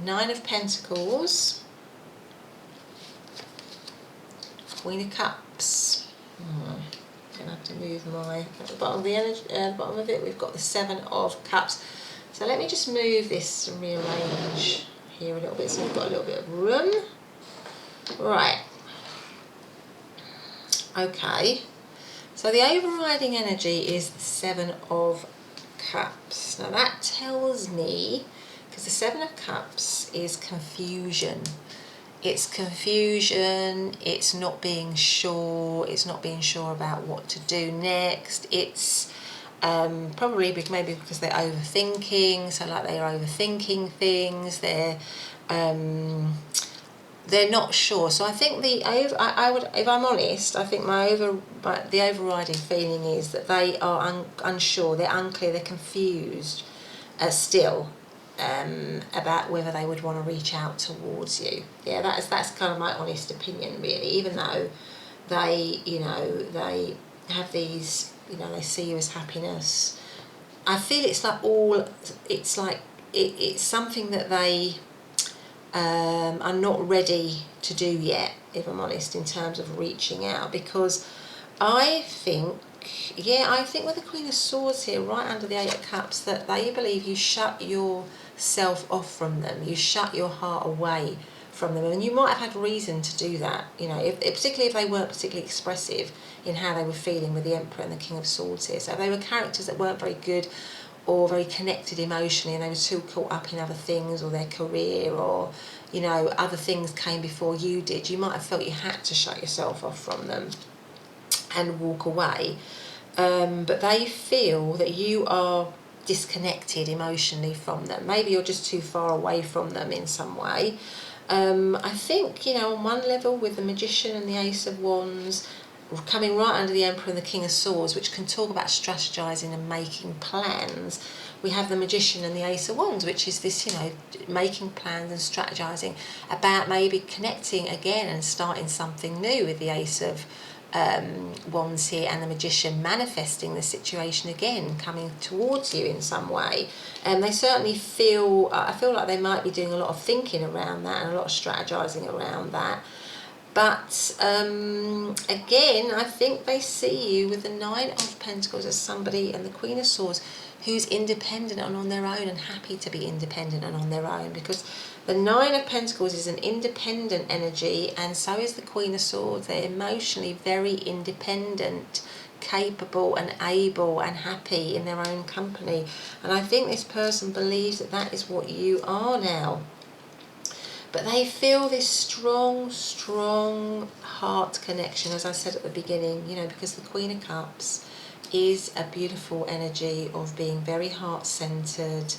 Nine of Pentacles. Queen of Cups. I'm gonna have to move my at the bottom of the energy. At the bottom of it, we've got the Seven of Cups. So let me just move this and rearrange here a little bit, so we've got a little bit of room. Right. Okay. So the overriding energy is the Seven of Cups. Now that tells me, because the Seven of Cups is confusion. It's confusion, it's not being sure about what to do next. It's Probably maybe because they're overthinking, so like they're overthinking things, they're not sure. So I think I would, if I'm honest, I think the overriding feeling is that they are unsure, they're unclear, they're confused still about whether they would want to reach out towards you. Yeah, that's kind of my honest opinion, really. Even though they have these, they see you as happiness. I feel it's something that they are not ready to do yet, if I'm honest, in terms of reaching out, because I think with the Queen of Swords here, right under the Eight of Cups, that they believe you shut yourself off from them, you shut your heart away from them, and you might have had reason to do that, particularly if they weren't particularly expressive in how they were feeling with the Emperor and the King of Swords here. So if they were characters that weren't very good or very connected emotionally, and they were too caught up in other things, or their career, or other things came before you did, you might have felt you had to shut yourself off from them and walk away. But they feel that you are disconnected emotionally from them. Maybe you're just too far away from them in some way. I think, on one level, with the Magician and the Ace of Wands coming right under the Emperor and the King of Swords, which can talk about strategizing and making plans, we have the Magician and the Ace of Wands, which is this, making plans and strategizing about maybe connecting again and starting something new, with the Ace of Wands here and the Magician manifesting the situation again, coming towards you in some way. And they certainly feel, I feel like they might be doing a lot of thinking around that and a lot of strategizing around that. But again, I think they see you with the Nine of Pentacles as somebody, and the Queen of Swords, who's independent and on their own, and happy to be independent and on their own, because the Nine of Pentacles is an independent energy, and so is the Queen of Swords. They're emotionally very independent, capable and able and happy in their own company. And I think this person believes that that is what you are now. But they feel this strong, strong heart connection, as I said at the beginning, because the Queen of Cups is a beautiful energy of being very heart-centered.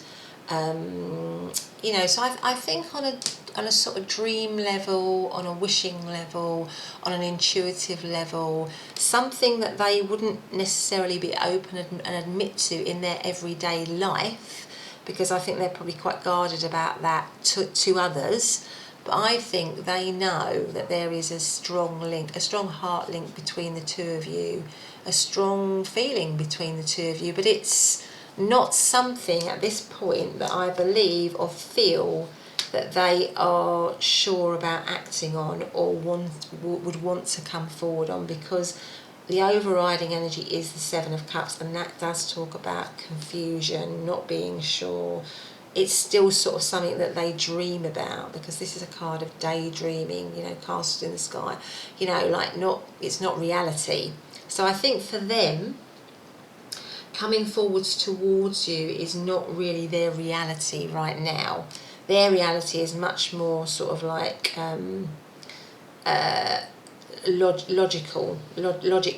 So I think on a sort of dream level, on a wishing level, on an intuitive level, something that they wouldn't necessarily be open and admit to in their everyday life, because I think they're probably quite guarded about that to others. But I think they know that there is a strong link, a strong heart link between the two of you, a strong feeling between the two of you. But it's not something at this point that I believe or feel that they are sure about acting on, or would want to come forward on, because the overriding energy is the Seven of Cups, and that does talk about confusion, not being sure. It's still sort of something that they dream about, because this is a card of daydreaming, castles in the sky, it's not reality. So I think for them, coming forwards towards you is not really their reality right now. Their reality is much more sort of like logic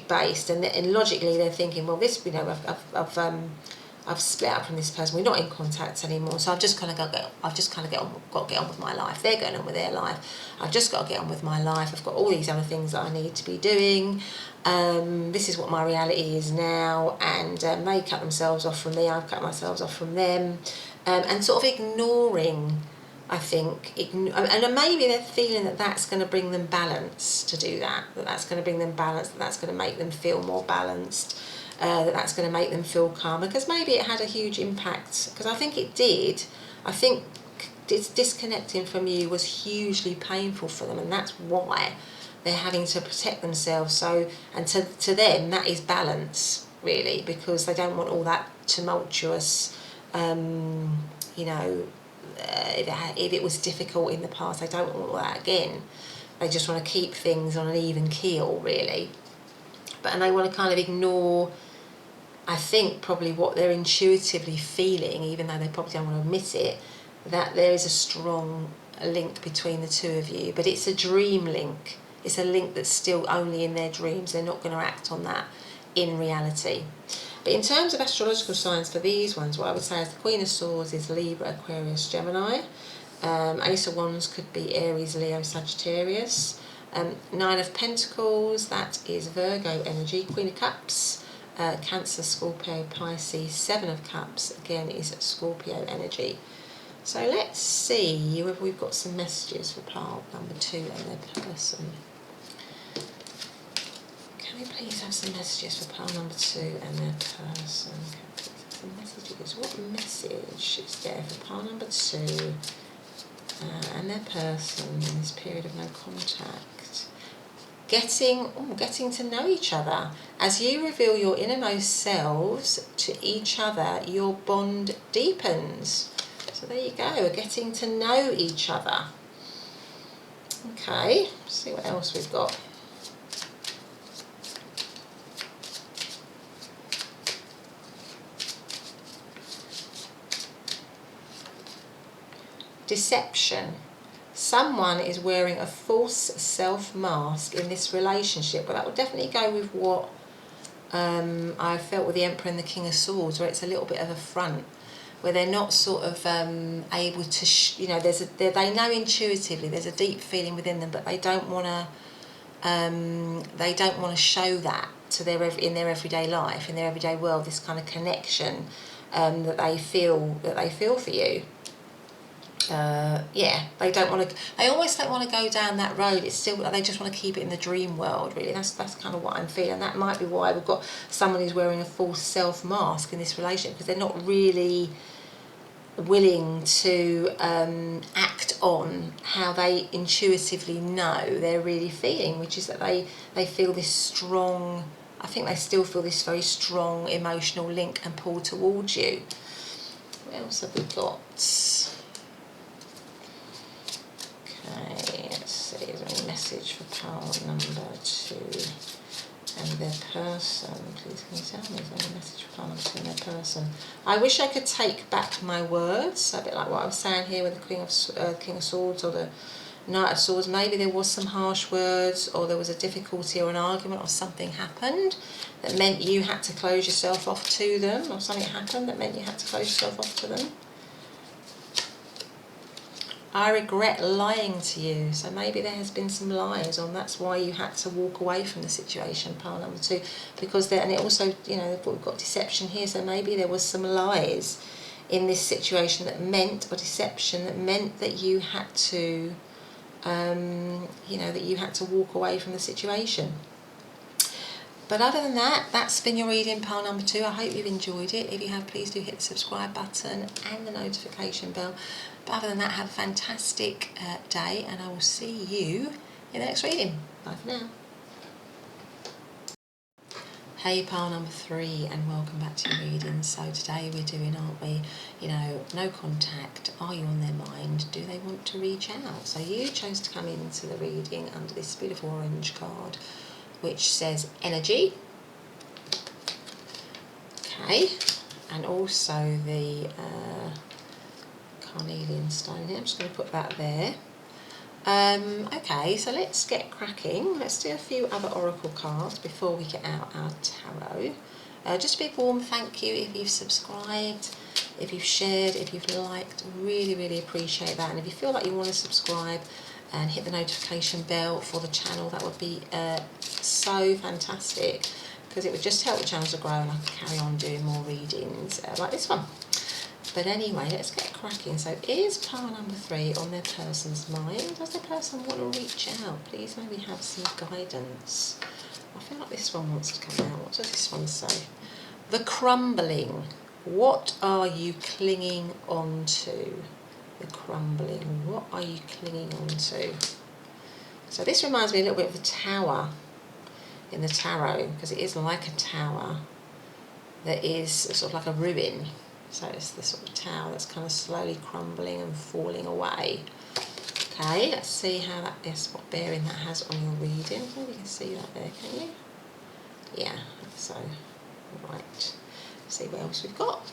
based, and logically they're thinking, well, this, I've split up from this person, we're not in contact anymore, so I've just kind of got to get on with my life. They're going on with their life, I've just got to get on with my life. I've got all these other things that I need to be doing. This is what my reality is now, and they cut themselves off from me, I've cut myself off from them, and sort of ignoring, I think, and maybe they're feeling that that's going to bring them balance to do that, that's going to bring them balance, that's going to make them feel more balanced, that's going to make them feel calmer, because maybe it had a huge impact, because I think it did. I think disconnecting from you was hugely painful for them, and that's why they're having to protect themselves. So, and to them, that is balance, really, because they don't want all that tumultuous, if it was difficult in the past, they don't want all that again. They just want to keep things on an even keel, really. And they want to kind of ignore, I think, probably what they're intuitively feeling, even though they probably don't want to admit it, that there is a strong link between the two of you. But it's a dream link. It's a link that's still only in their dreams. They're not going to act on that in reality. But in terms of astrological signs for these ones, what I would say is the Queen of Swords is Libra, Aquarius, Gemini. Ace of Wands could be Aries, Leo, Sagittarius. Nine of Pentacles, that is Virgo energy. Queen of Cups, Cancer, Scorpio, Pisces. Seven of Cups, again, is Scorpio energy. So let's see whether we've got some messages for pile number 2 and their person. Can we please have some messages for pile number 2 and their person? Can we please have some messages? What message is there for pile number 2 and their person in this period of no contact? Getting to know each other. As you reveal your innermost selves to each other, your bond deepens. So there you go, getting to know each other. Okay, let's see what else we've got. Deception. Someone is wearing a false self-mask in this relationship. But that would definitely go with what I felt with the Emperor and the King of Swords, where it's a little bit of a front, where they're not sort of able to, they know intuitively, there's a deep feeling within them, but they don't want to show that to in their everyday life, in their everyday world, this kind of connection that they feel for you. They don't want to. They almost don't want to go down that road. It's still, they just want to keep it in the dream world. Really, that's kind of what I'm feeling. That might be why we've got someone who's wearing a false self mask in this relationship, because they're not really willing to act on how they intuitively know they're really feeling, which is that they feel this strong. I think they still feel this very strong emotional link and pull towards you. What else have we got? Okay, let's see, is there any message for pile number 2 and their person? Please can you tell me, is there any message for pile number 2 and their person? I wish I could take back my words, a bit like what I was saying here with the King of Swords or the Knight of Swords. Maybe there was some harsh words, or there was a difficulty or an argument, or something happened that meant you had to close yourself off to them, or something happened that meant you had to close yourself off to them. I regret lying to you. So maybe there has been some lies on. That's why you had to walk away from the situation, pile number 2. Because there, and it also, we've got deception here. So maybe there was some lies in this situation that meant, or deception that meant that you had to, that you had to walk away from the situation. But other than that, that's been your reading, pile number 2. I hope you've enjoyed it. If you have, please do hit the subscribe button and the notification bell. But other than that, have a fantastic day, and I will see you in the next reading. Bye for now. Hey, pile number 3, and welcome back to your reading. So today we're doing, aren't we, no contact. Are you on their mind? Do they want to reach out? So you chose to come into the reading under this beautiful orange card, which says energy. Okay, and also the carnelian stone here. I'm just going to put that there. Okay, so let's get cracking. Let's do a few other oracle cards before we get out our tarot. Just a big warm thank you if you've subscribed, if you've shared, if you've liked. Really, really appreciate that. And if you feel like you want to subscribe and hit the notification bell for the channel, that would be so fantastic, because it would just help the channel to grow and I can carry on doing more readings like this one. But anyway, let's get cracking. So is pile number 3 on their person's mind? Does their person want to reach out? Please maybe have some guidance. I feel like this one wants to come out. What does this one say? The crumbling. What are you clinging on to? The crumbling. What are you clinging on to? So this reminds me a little bit of the tower in the tarot, because it is like a tower that is sort of like a ruin. So it's the sort of tower that's kind of slowly crumbling and falling away. Okay, let's see how that is, what bearing that has on your reading. Maybe you can see that there, can you? Yeah, so, right. Let's see what else we've got.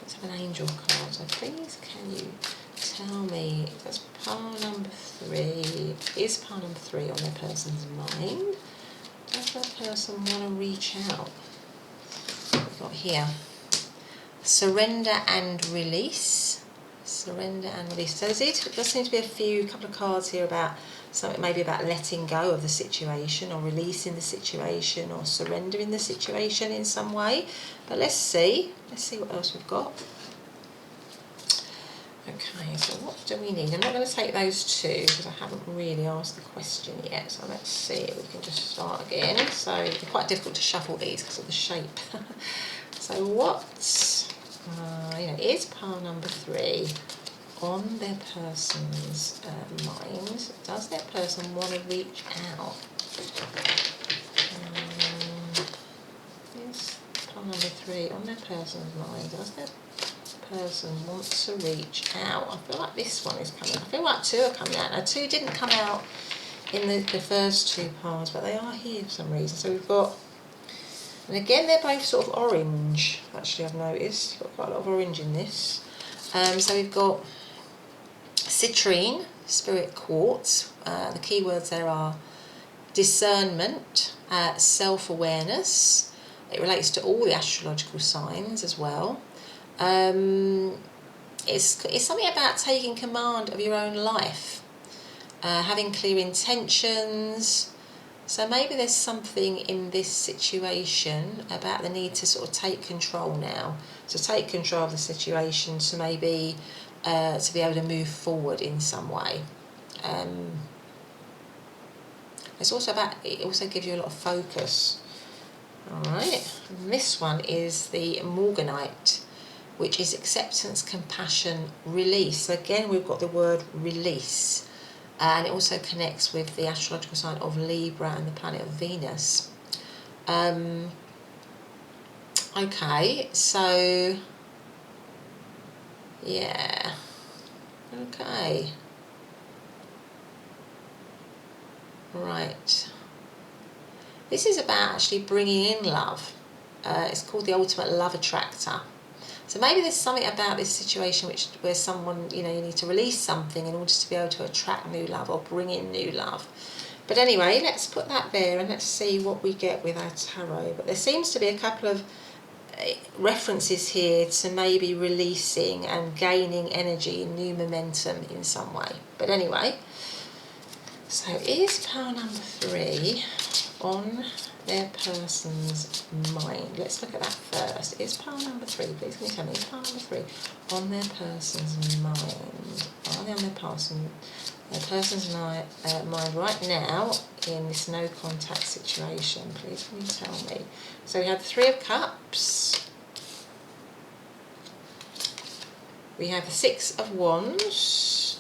Let's have an angel card. So please, can you tell me, that's pile number 3. Is pile number 3 on their person's mind? Does that person want to reach out? we've got here? Surrender and release. Surrender and release. So there seems to be a couple of cards here about something, maybe about letting go of the situation, or releasing the situation, or surrendering the situation in some way. But let's see what else we've got. Okay, so what do we need? I'm not going to take those two because I haven't really asked the question yet. So let's see if we can just start again. So it's quite difficult to shuffle these because of the shape. So what is pile number 3 on their person's mind? Does their person want to reach out? Is pile number 3 on their person's mind? Does their person wants to reach out? I feel like this one is coming. I feel like 2 are coming out. Now 2 didn't come out in the first 2 piles, but they are here for some reason. So we've got, and again they're both sort of orange, actually I've noticed. Got quite a lot of orange in this. So we've got citrine, spirit quartz. The keywords there are discernment, self-awareness. It relates to all the astrological signs as well. It's something about taking command of your own life, having clear intentions. So maybe there's something in this situation about the need to sort of take control now, to take control of the situation, to maybe to be able to move forward in some way. It's also about, it also gives you a lot of focus. Alright, this one is the Morganite, which is acceptance, compassion, release. So again, we've got the word release, and it also connects with the astrological sign of Libra and the planet of Venus. Okay, so yeah, okay, right. This is about actually bringing in love. It's called the ultimate love attractor. So maybe there's something about this situation where someone, you need to release something in order to be able to attract new love or bring in new love. But anyway, let's put that there and let's see what we get with our tarot. But there seems to be a couple of references here to maybe releasing and gaining energy and new momentum in some way. But anyway, so is pile number 3 on their person's mind? Let's look at that first. Is pile number 3, please can you tell me, is pile number 3 on their person's mind? Are they on their person's mind right now in this no contact situation? Please can you tell me? So we have the 3 of Cups. We have the 6 of Wands.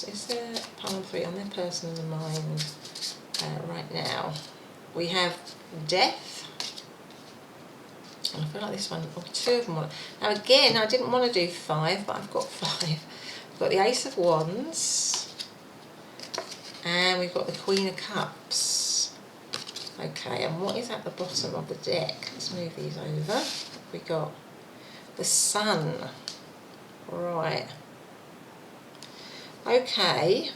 Is there pile number 3 on their person's mind right now? We have Death. And I feel like this one, or 2 of them. Now again, I didn't want to do 5, but I've got 5. We've got the Ace of Wands. And we've got the Queen of Cups. Okay, and what is at the bottom of the deck? Let's move these over. We got the Sun. Right. Okay.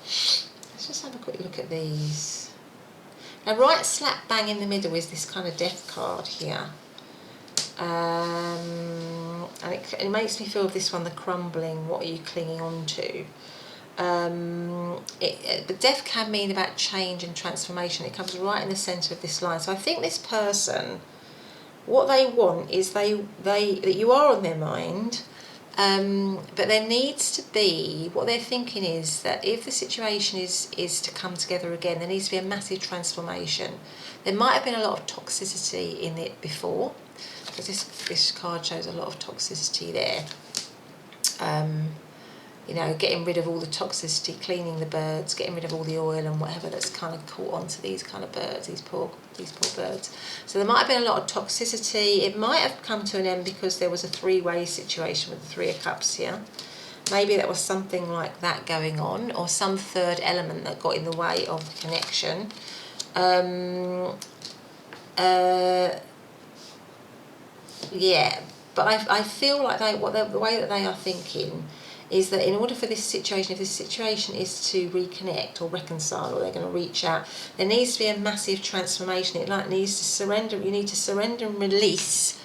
Let's just have a quick look at these. Now, right slap bang in the middle is this kind of Death card here. And it makes me feel of this one, the crumbling, what are you clinging on to? The Death can mean about change and transformation. It comes right in the centre of this line. So I think this person, what they want is that you are on their mind, but there needs to be, what they're thinking is that if the situation is to come together again, there needs to be a massive transformation. There might have been a lot of toxicity in it before, because this card shows a lot of toxicity there. Getting rid of all the toxicity, cleaning the birds, getting rid of all the oil and whatever that's kind of caught onto these kind of birds, these poor birds. So there might have been a lot of toxicity. It might have come to an end because there was a 3-way situation with the 3 of Cups here. Maybe there was something like that going on, or some third element that got in the way of the connection. Yeah, but I feel like the way that they are thinking is that in order for this situation, if this situation is to reconnect or reconcile, or they're going to reach out, there needs to be a massive transformation. It like needs to surrender. You need to surrender and release,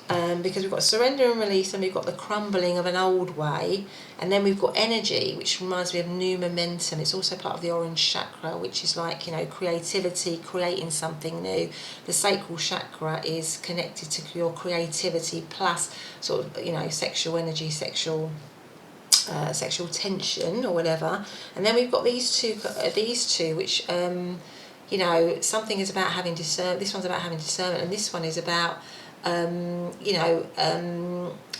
because we've got surrender and release, and we've got the crumbling of an old way, and then we've got energy, which reminds me of new momentum. It's also part of the orange chakra, which is like, you know, creativity, creating something new. The sacral chakra is connected to your creativity plus sort of, you know, sexual energy, sexual tension or whatever. And then we've got these two which you know, something is about having discernment. This one's about having discernment, and this one is about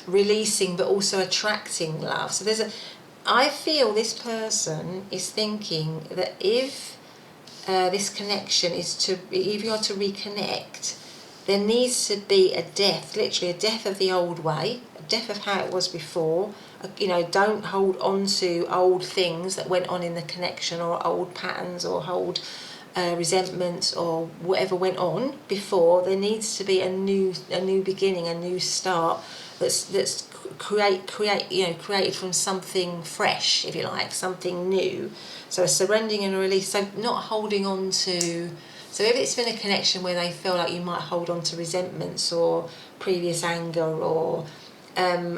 releasing but also attracting love. So I feel this person is thinking that if this connection is to, if you are to reconnect, there needs to be a death, literally a death of the old way, a death of how it was before. You know, don't hold on to old things that went on in the connection, or old patterns, or hold resentments, or whatever went on before. There needs to be a new beginning, a new start that's created from something fresh, if you like, something new. So surrendering and release. So not holding on to. So if it's been a connection where they feel like you might hold on to resentments or previous anger or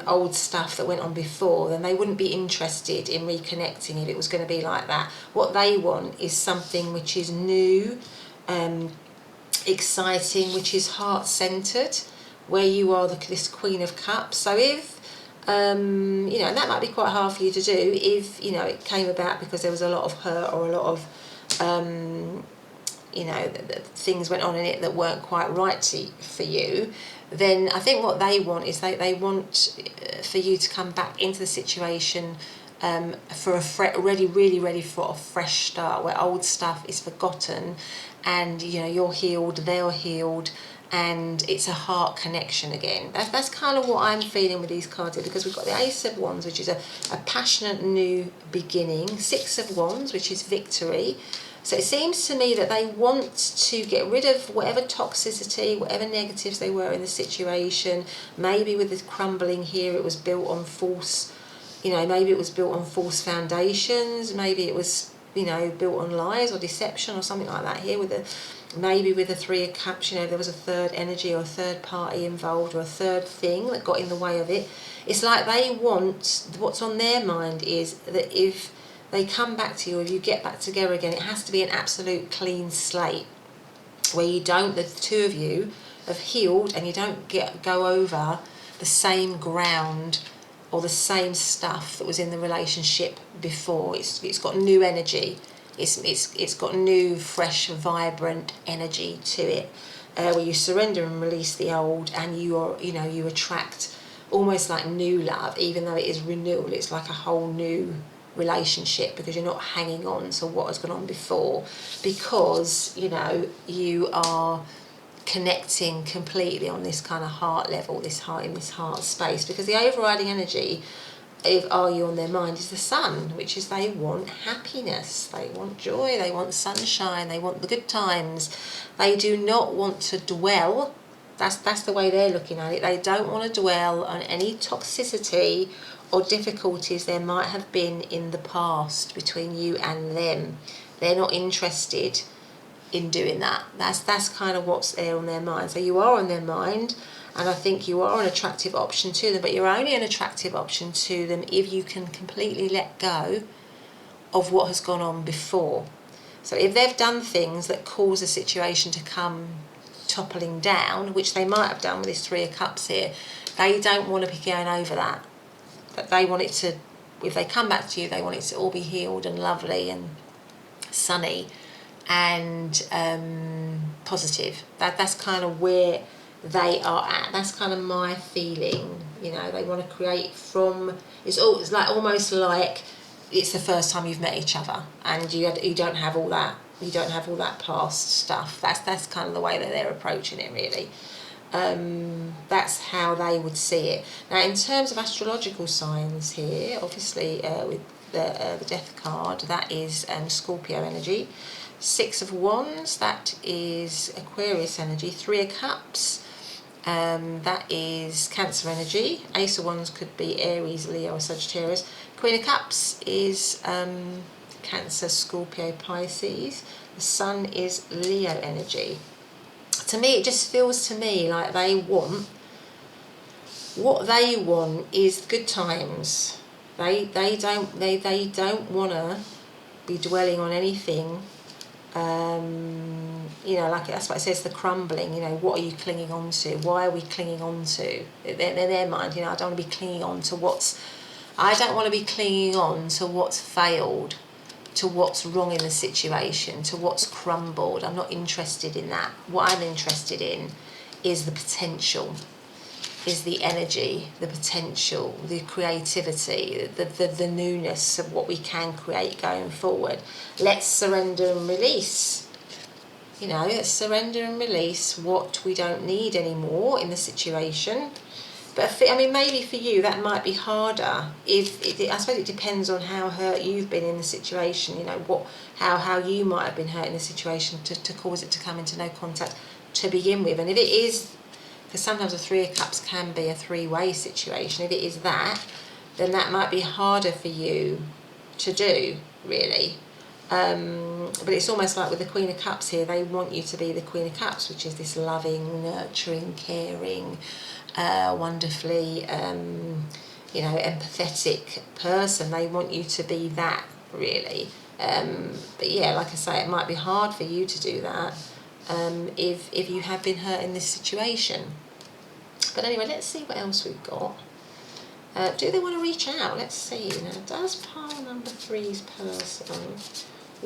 old stuff that went on before, then they wouldn't be interested in reconnecting if it was going to be like that. What they want is something which is new, exciting, which is heart-centered, where you are this Queen of Cups. So if, and that might be quite hard for you to do if, it came about because there was a lot of hurt or a lot of, things went on in it that weren't quite right for you, then I think what they want is they want for you to come back into the situation for really ready for a fresh start, where old stuff is forgotten and you're healed, they're healed, and it's a heart connection again. That's kind of what I'm feeling with these cards here, because we've got the Ace of Wands, which is a passionate new beginning, Six of Wands, which is victory. So it seems to me that they want to get rid of whatever toxicity, whatever negatives they were in the situation. Maybe with the crumbling here, it was built on false, maybe it was built on false foundations. Maybe it was, built on lies or deception or something like that here. Maybe with the Three of Cups, there was a third energy or a third party involved, or a third thing that got in the way of it. It's like they want, what's on their mind is that if they come back to you, if you get back together again, it has to be an absolute clean slate, where the two of you have healed, and you don't go over the same ground or the same stuff that was in the relationship before. It's got new energy. It's got new, fresh, vibrant energy to it, where you surrender and release the old, and you attract almost like new love, even though it is renewal. It's like a whole new relationship, because you're not hanging on to what has gone on before, because you are connecting completely on this kind of heart level, in this heart space. Because the overriding energy of Are You on Their Mind is the Sun, which is they want happiness, they want joy, they want sunshine, they want the good times. They do not want to dwell. That's the way they're looking at it. They don't want to dwell on any toxicity or difficulties there might have been in the past between you and them. They're not interested in doing that. That's kind of what's there on their mind. So you are on their mind, and I think you are an attractive option to them, but you're only an attractive option to them if you can completely let go of what has gone on before. So if they've done things that cause a situation to come toppling down, which they might have done with this Three of Cups here, they don't want to be going over that. But they want it to, if they come back to you, they want it to all be healed and lovely and sunny and positive. That's kind of where they are at. That's kind of my feeling. They want to create from, it's like almost like it's the first time you've met each other, and you don't have all that. You don't have all that past stuff. That's kind of the way that they're approaching it, really. That's how they would see it. Now, in terms of astrological signs here, obviously with the Death card, that is Scorpio energy. Six of Wands, that is Aquarius energy. Three of Cups, That is Cancer energy. Ace of Wands could be Aries, Leo or Sagittarius. Queen of Cups is Cancer, Scorpio, Pisces. The Sun is Leo energy. To me, it just feels to me like what they want is good times. They don't want to be dwelling on anything. Like that's what it says, the crumbling, what are you clinging on to? Why are we clinging on to? In their mind, I don't want to be clinging on to I don't want to be clinging on to what's failed, to what's wrong in the situation, to what's crumbled. I'm not interested in that. What I'm interested in is the potential, is the energy, the potential, the creativity, the newness of what we can create going forward. Let's surrender and release. Let's surrender and release what we don't need anymore in the situation. But maybe for you that might be harder. I suppose it depends on how hurt you've been in the situation. How you might have been hurt in the situation to cause it to come into no contact to begin with. And if it is, because sometimes a Three of Cups can be a three-way situation. If it is that, then that might be harder for you to do, really. But it's almost like with the Queen of Cups here, they want you to be the Queen of Cups, which is this loving, nurturing, caring, wonderfully, empathetic person. They want you to be that, really. But yeah, like I say, it might be hard for you to do that. If you have been hurt in this situation. But anyway, let's see what else we've got. Do they want to reach out? Let's see. Now, does pile number 3's person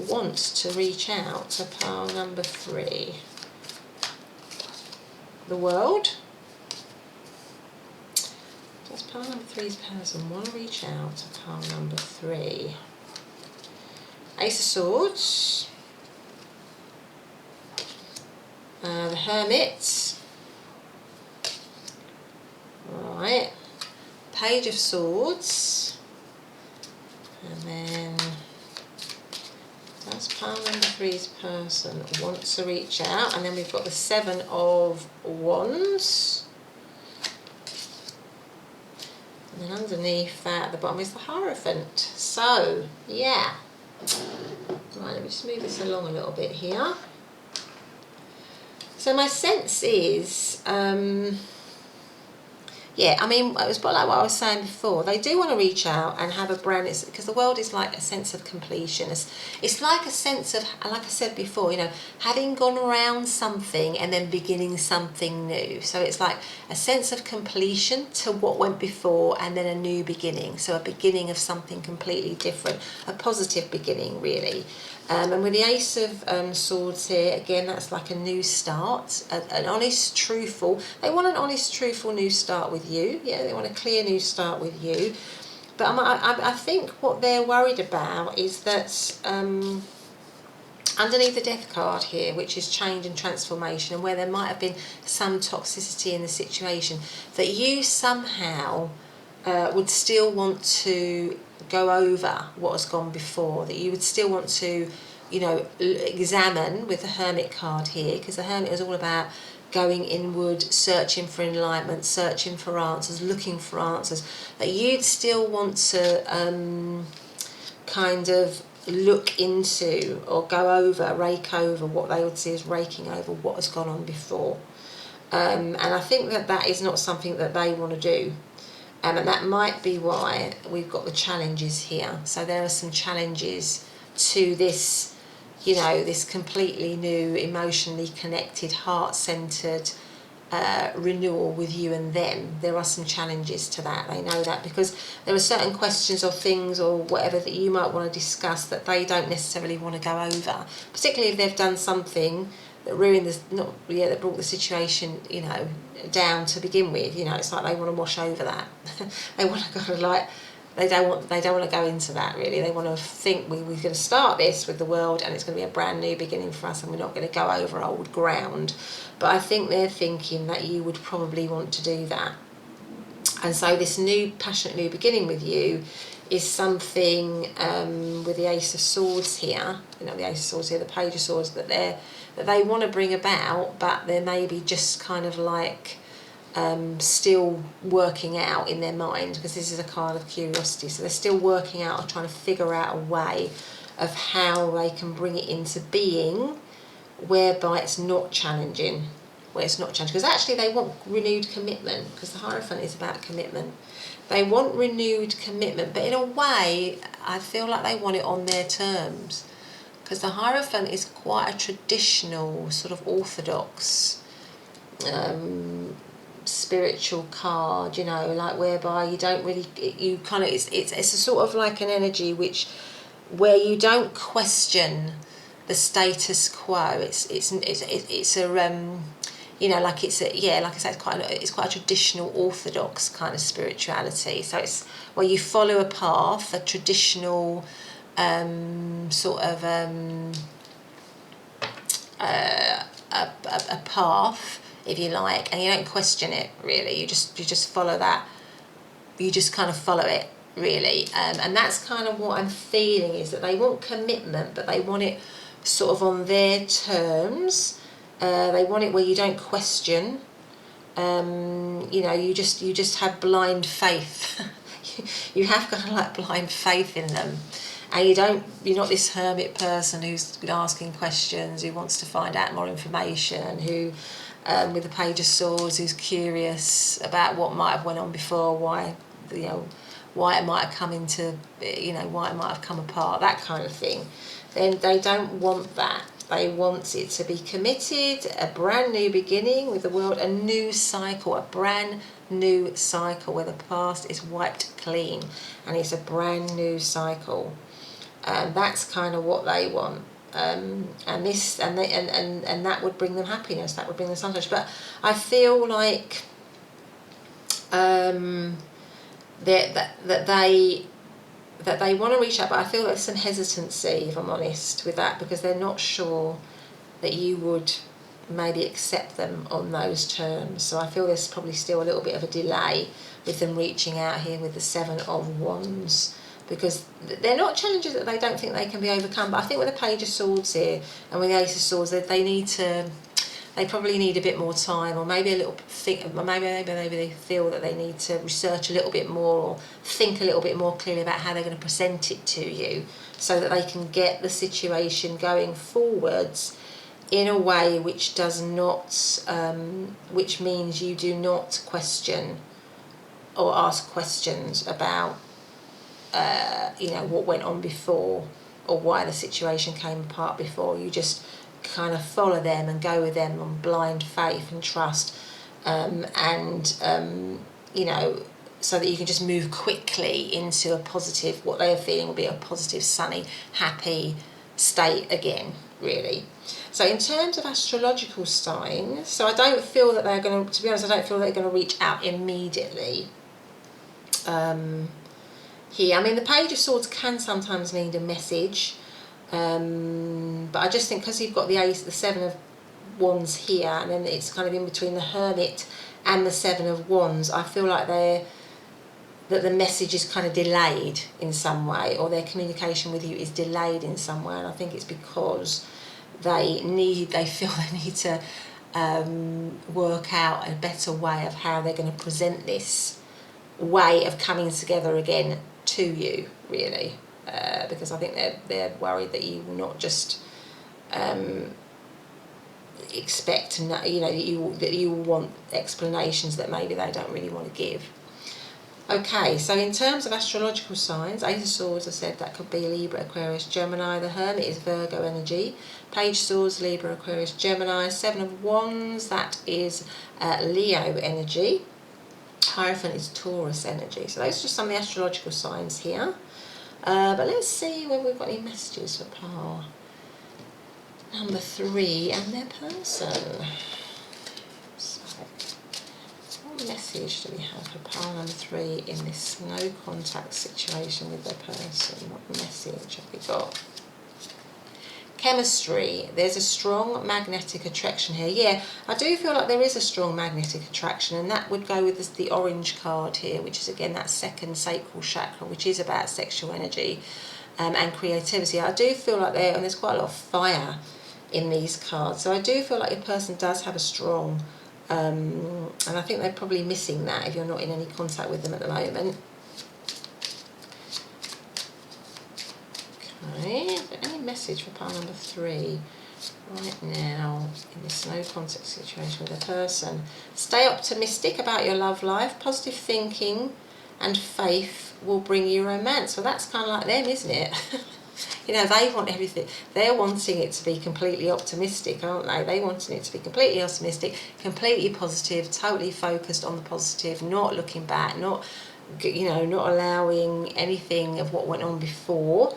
want to reach out to pile number 3? The World. Does pile number 3's person want to reach out to pile number 3? Ace of Swords. The Hermit. Right. Page of Swords. And then does pile number 3's person want to reach out? And then we've got the 7 of Wands. And then underneath that, at the bottom, is the Hierophant. So, yeah. Right, let me just move this along a little bit here. So my sense is, it was like what I was saying before. They do want to reach out and have a brand, because the World is like a sense of completion. It's like a sense of, like I said before, having gone around something and then beginning something new. So it's like a sense of completion to what went before and then a new beginning. So a beginning of something completely different, a positive beginning, really. And with the Ace of Swords here, again, that's like a new start, an honest, truthful. They want an honest, truthful new start with you. Yeah, they want a clear new start with you. But I think what they're worried about is that underneath the Death card here, which is change and transformation, and where there might have been some toxicity in the situation, that you somehow would still want to go over what has gone before, that you would still want to, examine with the Hermit card here, because the Hermit is all about going inward, searching for enlightenment, searching for answers, looking for answers, that you'd still want to kind of look into or go over, rake over what they would see as raking over what has gone on before. And I think that is not something that they want to do. And that might be why we've got the challenges here. So there are some challenges to this, this completely new, emotionally connected, heart-centered renewal with you and them. There are some challenges to that. They know that, because there are certain questions or things or whatever that you might want to discuss that they don't necessarily want to go over, particularly if they've done something that ruined this, that brought the situation, down to begin with. It's like they want to wash over that. They want to go they don't want to go into that, really. They want to think we're going to start this with the World and it's going to be a brand new beginning for us and we're not going to go over old ground. But I think they're thinking that you would probably want to do that. And so this new, passionate new beginning with you is something with the Ace of Swords here, the Ace of Swords here, the Page of Swords, that they want to bring about, but they're maybe just kind of like still working out in their mind, because this is a card of curiosity, so they're still working out or trying to figure out a way of how they can bring it into being whereby it's not challenging, because actually they want renewed commitment, because the Hierophant is about commitment. They want renewed commitment, but in a way I feel like they want it on their terms, because the Hierophant is quite a traditional, sort of orthodox, spiritual card, you know, like whereby you don't really, you kind of, it's a sort of like an energy where you don't question the status quo. It's a you know, like it's a, yeah, like I said, it's quite a traditional orthodox kind of spirituality. So it's where you follow a path, a traditional sort of a path, if you like, and you don't question it really. You just follow that. You just kind of follow it really, and that's kind of what I'm feeling, is that they want commitment, but they want it sort of on their terms. They want it where you don't question. You know, you just have blind faith. You have kind of like blind faith in them, and you're not this hermit person who's asking questions, who wants to find out more information, who with the Page of Swords, who's curious about what might have went on before, why it might have come into, why it might have come apart, that kind of thing. Then they don't want that. They want it to be committed, a brand new beginning with the world, a new cycle, a brand new cycle where the past is wiped clean and it's a brand new cycle. And that's kind of what they want. And that would bring them happiness, that would bring them sunshine. But I feel like that they want to reach out, but I feel there's some hesitancy, if I'm honest, with that, because they're not sure that you would maybe accept them on those terms. So I feel there's probably still a little bit of a delay with them reaching out here with the Seven of Wands, because they're not challenges that they don't think they can be overcome. But I think with the Page of Swords here and with the Ace of Swords, they probably need a bit more time, or maybe maybe they feel that they need to research a little bit more, or think a little bit more clearly about how they're going to present it to you, so that they can get the situation going forwards in a way which does not, which means you do not question or ask questions about what went on before, or why the situation came apart before. You just kind of follow them and go with them on blind faith and trust, so that you can just move quickly into a positive, what they are feeling will be a positive, sunny, happy state again, really. So in terms of astrological signs, so I don't feel that they're going to be honest, I don't feel they're going to reach out immediately. Here, I mean, the Page of Swords can sometimes mean a message, but I just think because you've got the Seven of Wands here, and then it's kind of in between the Hermit and the Seven of Wands, I feel like that the message is kind of delayed in some way, or their communication with you is delayed in some way, and I think it's because they feel they need to work out a better way of how they're going to present this way of coming together again to you, really, because I think they're worried that you will not just expect that you will want explanations that maybe they don't really want to give. Okay, so in terms of astrological signs, Ace of Swords, I said that could be Libra, Aquarius, Gemini. The Hermit is Virgo energy. Page of Swords, Libra, Aquarius, Gemini. Seven of Wands, that is Leo energy. Hierophant is Taurus energy. So those are just some of the astrological signs here. But let's see whether we've got any messages for pile number 3 and their person. So, what message do we have for pile number 3 in this no contact situation with their person? What message have we got? Chemistry. There's a strong magnetic attraction here. Yeah, I do feel like there is a strong magnetic attraction, and that would go with the orange card here, which is again that second sacral chakra, which is about sexual energy and creativity. I do feel like there's quite a lot of fire in these cards, so I do feel like your person does have a strong And I think they're probably missing that if you're not in any contact with them at the moment. Okay, is there any message for pile number 3 right now in this no contact situation with a person? Stay optimistic about your love life. Positive thinking and faith will bring you romance. Well, that's kind of like them, isn't it? You know, they want everything. They're wanting it to be completely optimistic, aren't they? They wanting it to be completely optimistic, completely positive, totally focused on the positive, not looking back, not, you know, not allowing anything of what went on before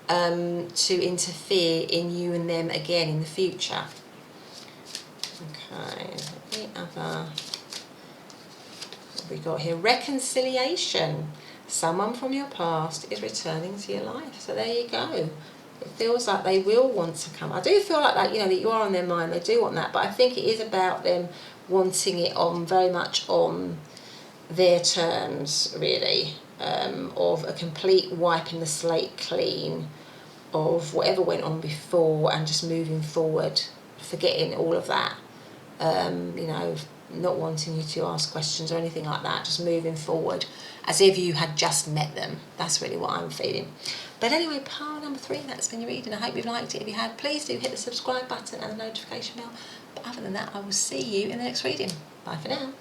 to interfere in you and them again in the future. Okay, any other? What have we got here? Reconciliation. Someone from your past is returning to your life. So there you go. It feels like they will want to come. I do feel like that, you know, that you are on their mind. They do want that, but I think it is about them wanting it on very much on their terms, really, of a complete wiping the slate clean of whatever went on before and just moving forward, forgetting all of that. You know, not wanting you to ask questions or anything like that, just moving forward as if you had just met them. That's really what I'm feeling. But anyway, pile number 3, that's been your reading. I hope you've liked it. If you have, please do hit the subscribe button and the notification bell. But other than that, I will see you in the next reading. Bye for now.